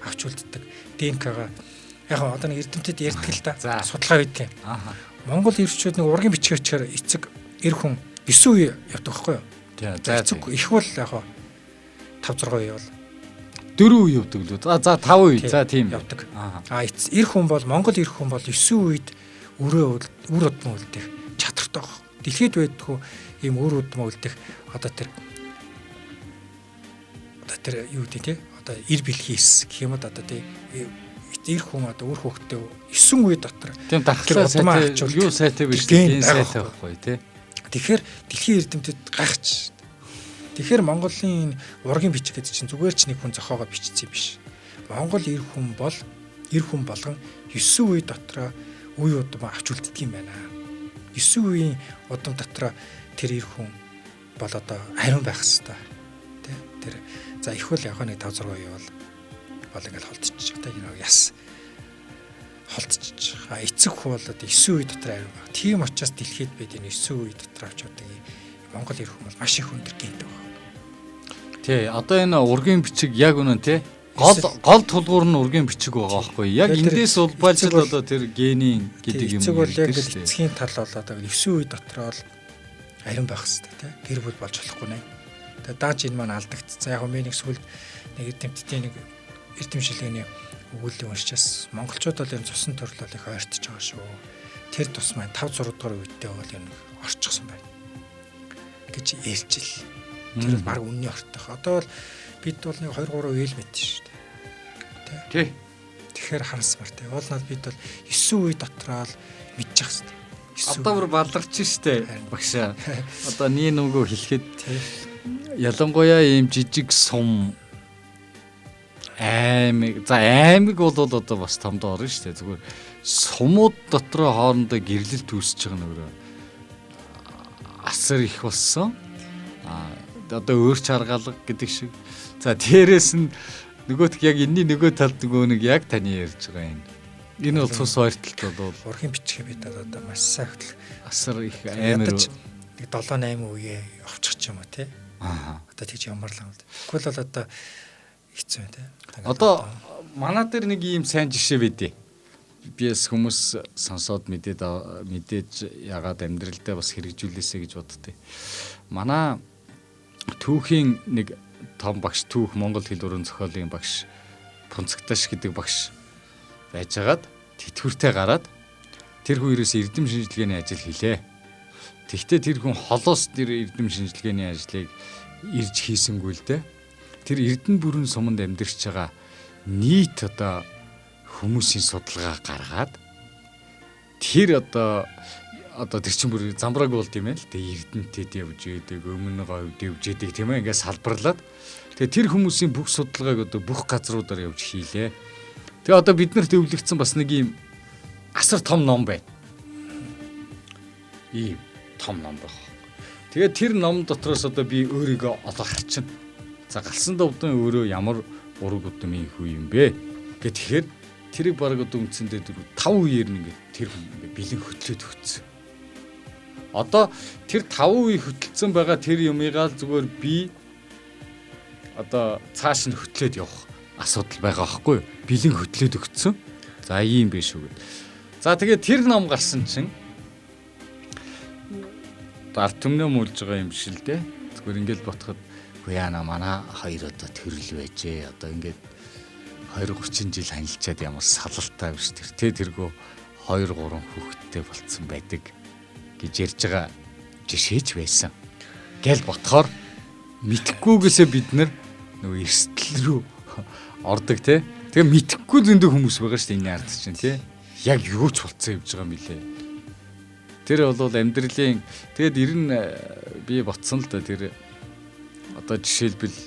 Speaker 2: авч үлддэг ДНК-га яг одоо нэг эрдэмтэд ярьдаг л да. Судалгаа хийдэг юм. Монгол эрчүүд нэг ургийн бичгээчээр эцэг эр хүн 9 үе явдаг байхгүй юу? Эцэг их бол яг 5-6 үе бол
Speaker 1: 4 үе явдаг лөө. За 5 үе. За тийм
Speaker 2: явдаг. Эр хүн бол Монгол эр хүн бол 9 үед үр удмын үлдэх хатартай байгаа. Дэлхийд байдгүй ийм өөр удмаа үлдэх одоо тэр юу гэдэг те одоо ир бэлхийс гэх юм одоо те ир хүн одоо өөр хөвгтөө 9 үе дотор
Speaker 1: тийм дархлаа сайтай юу сайтай биш ген сайтай байхгүй те.
Speaker 2: Тэгэхээр дэлхийн эрдэмтэд гайхаж. Тэгэхээр Монголын ургийн бичиг гэдэг чинь зүгээр ч нэг хүн зохиогоо бичсэн биш. Монгол ир хүн болгон 9 үе дотроо үе удам авч үлддэг юм байна. 9 үеийн удам дотроо тэр ир хүн бол одоо ариун байх хэвээр. Тэ тэр за их бол яг нэг 5 6 үе бол ингээл холдчихж байгаа. Энэ яс холдчихж байгаа. Эцэг хүү бол одоо 9 үе дотор ариун байх. Тийм учраас дэлхийд бид энэ 9 үе дотор авч удаг Монгол ир хүн бол маш их өндөр гэнтэй байна.
Speaker 1: Тий, одоо энэ ургийн бичиг яг үнэн тий. Гол тулгуур нь ургийн бичиг байгаа байхгүй. Яг эндээс улбайлж л одоо тэр генийн гэдэг юм.
Speaker 2: Эцэг бол яг эцгийн тал болоод 9 үе дотор бол ариун байх хэрэгтэй тий. Гэр бүл болж болохгүй нэ. Тэгээ дааж энэ маань алдагдсан. Яг миний сүлд нэг эрдэмтдийн нэг эрдэм шилгээний өгүүлбэр уншчихсан. Монголчууд бол энэ цусан төрлөл их ойртож байгаа шүү. Тэр тус маань 5 6 дугаар үедээ бол энэ орчихсон байна гэж ярьж ил. Тэр баг үнний ортох. Одоо бол бид бол нэг 2 3 үеэл мэдэн шүү дээ.
Speaker 1: Тий.
Speaker 2: Тэгэхээр харсмар тий. Уулнаад бид бол 9 үе дотроо л мэдчих хэвээр.
Speaker 1: Одоо бүр баларч штэ багшаа. Одоо нэг нүгөө хэлэхэд ялангуяа ийм жижиг сум аймаг бол одоо бас томд орно штэ. Зүгээр сумууд дотроо хоорондоо гэрлэлт үүсэж байгаа нөрөө асар их болсон. Одоо өөр чаргалга гэдэг шиг. За дээрэс нь нөгөөт яг энэний нөгөө талд нөгөө нэг яг таны ярьж байгаа юм. Энэ бол цус ойртолт бол
Speaker 2: ургийн бичгээ бид одоо маш сайн хөтлөх
Speaker 1: асар их амар
Speaker 2: нэг 7 8 үе овчих ч юм уу тий. Одоо тийч ямарлаа бол. Тэгвэл бол одоо хэцүү тий.
Speaker 1: Одоо манай дээр нэг ийм сайн жишээ байдээ. Биэс хүмүүс сонсоод мэдээж ягаад амьдралдаа бас хэрэгжүүлээсэ гэж боддتي. Манай түүхийн нэг том багш түүх Монгол хэл уран зохиолын багш Пунцагташ гэдэг багш байжгаад тэтгэвртэй гараад тэр хүнээс эрдэм шинжилгээний ажил хийлээ. Тэгтээ тэр хүн холоос тэр эрдэм шинжилгээний ажлыг ирж хийсэнгүй л дээ. Тэр эрдэнэ бүрэн суманд амьдарч байгаа нийт одоо хүмүүсийн судалгаа гаргаад тэр одоо тэр чинь бүр замбрааг болд юм байна л. Тэгээ эрдэнэтэд явж идэг, өмнө говьд явж идэг тийм ээ, ингээд салбарлаад. Тэгээ тэр хүмүүсийн бүх судалгааг одоо бүх газруудаар явж хийлээ. Тэгээ одоо бид нарт өвлөгдсөн бас нэг ийм асар том ном байна. Ийм том ном байна. Тэгээ тэр ном дотроос одоо би өөрийгөө олоо харчин. За галсан довдон өөрөө ямар ураг удмын хүү юм бэ? Тэгэхээр тэрийг баг одоо үндсэндээ 5 үеэр ингээд тэр хүн ингээд бэлэн хөтлөөд өгсөн. Одоо тэр 5 үе хөтөлсөн байгаа тэр юмыгаа зүгээр би одоо цааш нь хөтлөөд явах асуудал байгаа байхгүй юу? Бэлэн хөтлөөд өгсөн. За ийм биш үү гэд. За тэгээд тэр ном гарсан чинь ард түмнээ муулж байгаа юм биш л дээ. Зүгээр ингээд ботход үгүй яана манай хоёр одоо төрөл байжээ. Одоо ингээд 20 30 жил ханилчаад ямар салалтай биш тэргөө 2 3 хүүхэдтэй болцсон байдаг гэж ярьж байгаа жишээч байсан. Гэл ботхоор мэдхгүйгээсээ бид нар нөгөө эрсдэл рүү ордог те. Тэгээ мэдхгүй зөндөө хүмүүс байгаа шүү дээ энэ ард чинь те. Яг юу ч болцсон явж байгаа юм билээ. Тэр бол амьдралын тэгэд ер нь би ботсон л да тэр одоо жишээлбэл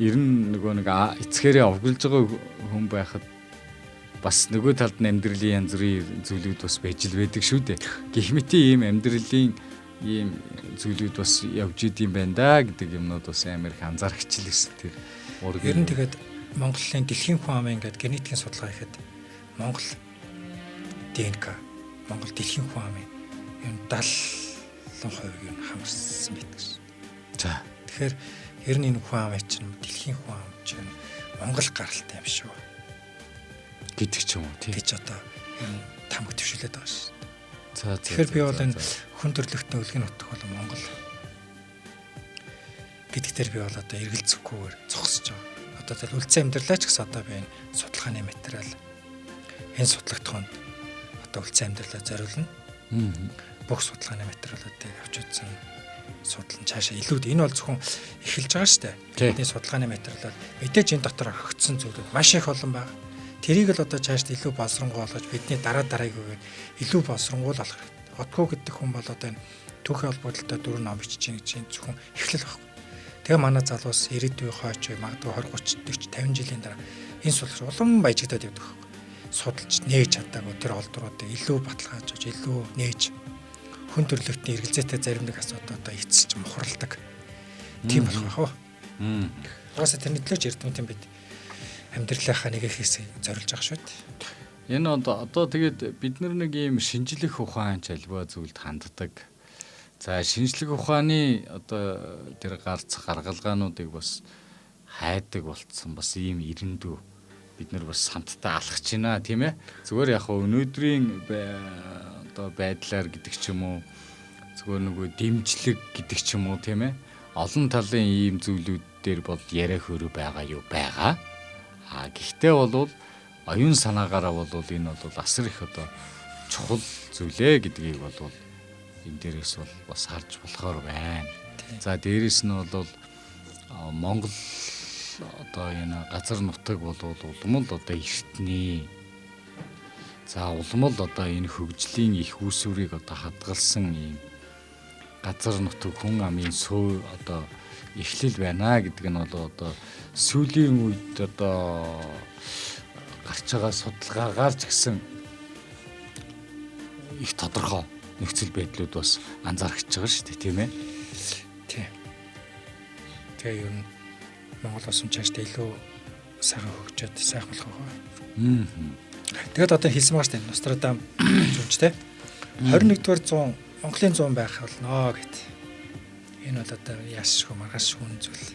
Speaker 1: ер нь нөгөө нэг эцгээрээ овглож байгаа хүн байхад бас нөгөө талд нь амьдралын янз бүрийн зүйлүүд бас байж л байдаг шүү дээ. Гэх мэт ийм амьдралын ийм зүйлүүд бас явж идэм байна да гэдэг юмнууд бас амар их анзаарчихлээсэн тэр ураг.
Speaker 2: Ер нь тэгээд Монголын дэлхийн хүн амын ингээд генетикийн судалгаа хийхэд Монгол ДНК Монгол дэлхийн хүн амын юм 70% юм хамарсан байдаг шээ.
Speaker 1: За
Speaker 2: тэгэхээр ер нь энэ хүн ам чинь дэлхийн хүн ам чинь Монгол гаралтай юм шүү
Speaker 1: гэдэг ч юм уу тий.
Speaker 2: Гэж одоо энэ тамга төвшүүлээд байгаа шээ.
Speaker 1: За
Speaker 2: тэгэхээр би бол энэ хүн төрлөختний өлгөн утга бол Монгол гэдэгтэр би бол одоо эргэлзэхгүйгээр зогсож байгаа. Одоо тэгэл үлдсэн амьдралаа ч гэсэн одоо би энэ судалгааны материал энэ судлагдахын одоо үлдсэн амьдралаа зориулна. Бүх судалгааны материалуудыг авч үзсэн. Судлан цаашаа илүүд энэ бол зөвхөн эхэлж байгаа шүү дээ. Бидний судалгааны материалууд мэдээж энэ дотор огцсон зүйлүүд маш их олон байна. Тэрийг л одоо цаашд илүү боловсронгуй болгож бидний дараагүйгээр илүү боловсронгуй болох хэрэгтэй. Отгоо гэдэг хүн бол одоо энэ түүхийн холбоотой 4 ном бичиж байгаа чинь зөвхөн эхлэл байхгүй. Тэгээ манай залуус 90 үе хойч магадгүй 20 30 40 50 жилийн дараа энэ судлаач улам баяжигдаад явдаг байхгүй. Судалж нээж чадаагүй тэр олдруудыг илүү баталгаажуулж илүү нээж хүн төрлөختний эргэлзээтэй зарим нэг асуудлуудаа эцэлж мухарладаг. Тийм болох байх уу? Угаасаа тэрний төлөөч ярдмын тийм бид амьдралынхаа нэг их хэсгийг зориулж байгаа шүү дээ.
Speaker 1: Энэ одоо тэгээд бид нэг ийм шинжлэх ухаанч альва зүйлд ханддаг. За шинжлэх ухааны одоо тэр гарц гаргалгаануудыг бас хайдаг болцсон бас ийм эрэндүү бид нар бас самттай алхаж байна тийм ээ. Зүгээр яг өнөөдрийн одоо байдлаар гэдэг ч юм уу зүгээр нөгөө дэмжлэг гэдэг ч юм уу тийм ээ. Олон талын ийм зүйлүүд дээр бол яриа хөрөө байгаа юу байгаа. Гэхдээ бол оюун санаагаараа бол энэ бол асар их одоо чухал зүйлээ гэдгийг бол энэ дээрээс бол бас харж болохоор байна. За дээрэс нь бол Монгол одоо энэ газар нутаг бол улам л одоо эртний. За улам л одоо энэ хөгжлийн их үүсвэрийг одоо хадгалсан ийм газар нутаг хүн амын суу одоо эхлэл байна гэдэг нь бол одоо сүүлийн үед одоо гарч байгаа судалгаагаар ч гэсэн их тодорхой нөхцөл байдлууд бас анзаарч байгаа шүү дээ тийм ээ.
Speaker 2: Тийм. Тэгээ ер нь Монгол улс цаашдаа илүү сайхан хөгжөөд сайхан болох байх. Тэгээд одоо хэлсэн байгаа шүү дээ. Нострадам жүжигтэй 21-р 100 Монголын 100 байх болно гэт. Энэ бол одоо яашгүй маргааш хүн зүйл.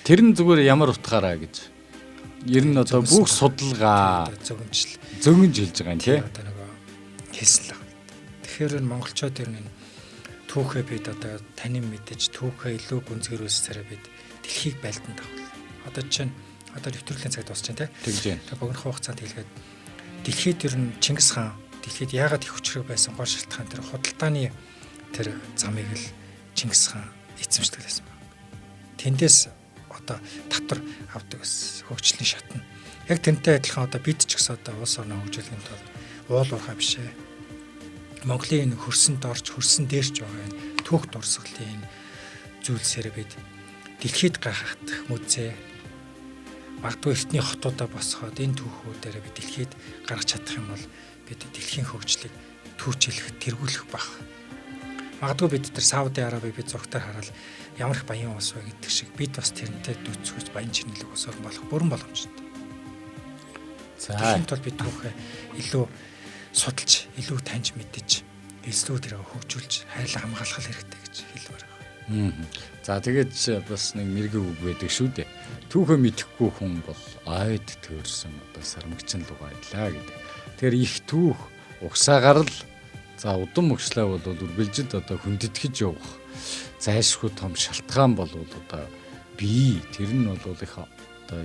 Speaker 1: Тэр нь зүгээр ямар утгаараа гэж. Ер нь одоо бүх судалгаа зөгнж хэлж байгаа юм тийм.
Speaker 2: Одоо нөгөө хэлсэн л байна. Тэгэхээр монголчууд ер нь түүхээ бид одоо танин мэдэж түүхээ илүү гүнзгийрүүлсээр бид дэлхийг байлдан давхал. Одоо чинь одоо нэвтрүүлгийн цаг дуусч байна тийм.
Speaker 1: Тэгж байна.
Speaker 2: Богино хугацаанд хэлгээд дэлхийд ер нь Чингис хаан дэлхийд яагаад их хүчрэг байсан гол шалтгаан тэр худалдааны тэр замыг л Чингис хаан эзэмшдэг байсан байна. Тэндээс одоо татвар авдаг гэсэн хөгжлийн шатна. Яг тэрнтэй адилхан одоо бид ч гэсэн одоо улс орноо хөгжүүлэхэд уул уурхай биш ээ. Монголын энэ хөрсөнд орж хөрсөн дээрч байгаа энэ түүх дурсгалын энэ зүйлсээр бид дэлхийд гайхах музей магадгүй эртний хотуудаа босгоод энэ түүхүүдээр бид дэлхийд гаргаж чадах юм бол бид дэлхийн хөгжлийг түүчилэх, тэргүүлэх баг. Магадгүй бид тэр Сауди Арабыг бид зургатаар хараад ямар их баян улс вэ гэдэг шиг бид бас тэрнтэй дүүцгэж баян чинэлэг улс болох бүрэн боломжтой. За энэ тул бид түүхээ илүү судалж, илүү таньж мэдэж, илүү тэрийг хөгжүүлж, хайлаа хамгаалах хэрэгтэй гэж хэлмээр байна.
Speaker 1: За тэгээд бас нэг мэрэгэн үг байдаг шүү дээ. Түүхээ мэдэхгүй хүн бол ойд төрсөн одоо сармагчин л угаалаа гэдэг. Тэгэхээр их түүх угсаагаар л за удам мөчлөө бол үргэлжид одоо хүндэтгэж явах зайлшгүй том шалтгаан бол одоо бий. Тэр нь бол их одоо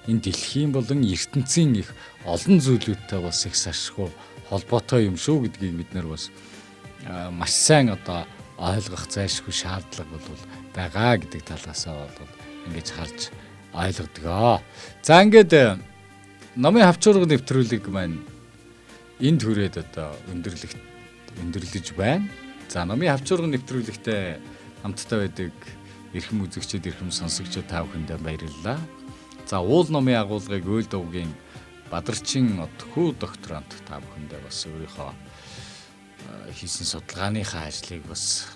Speaker 1: энэ дэлхийн болон ертөнцийн их олон зүйлүүдтэй бас их сашгүй холбоотой юм шүү гэдгийг бид нар бас маш сайн одоо ойлгох зайлшгүй шаардлага бол байгаа гэдэг талаасаа бол ингэж харж ойлгодгоо. За ингээд номын хавчуурга нэвтрүүлэг маань энэ түрээд одоо өндөрлөж байна. За номын хавчуурга нэвтрүүлэгтээ хамтдаа байдаг эрхэм үзэгчид, эрхэм сонсогчид та бүхэндээ баярлалаа. За уул номын агуулгыг Өөл Довгийн Бадарчин Отхүү докторант та бүхэндээ бас өөрийнхөө хийсэн судалгааныхаа ажлыг бас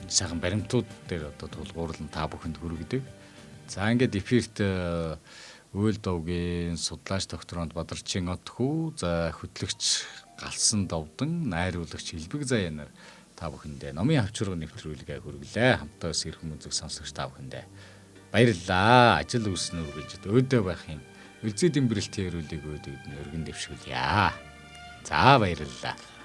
Speaker 1: сайхан баримтууд дээр одоо тулгуурлан та бүхэнд хүргэдэг. За ингээд эфирт Өөл Довгийн судлаач докторант Бадарчин Отхүү, за хөтлөгч Галсан Довдон, найруулагч Илбэг Заяанаар та бүхэндээ номын хавчуурга нэвтрүүлгээ хүргэлээ. Хамтдаа эрхэм үзэг сонсогч та бүхэндээ баярлалаа. Ажил үйлснэ үргэлжид өөдөө байхын үлзий дэмбэрэлтийн өрөөлийг өөдөөд нь өргөн дэвшүүлье. За баярлалаа.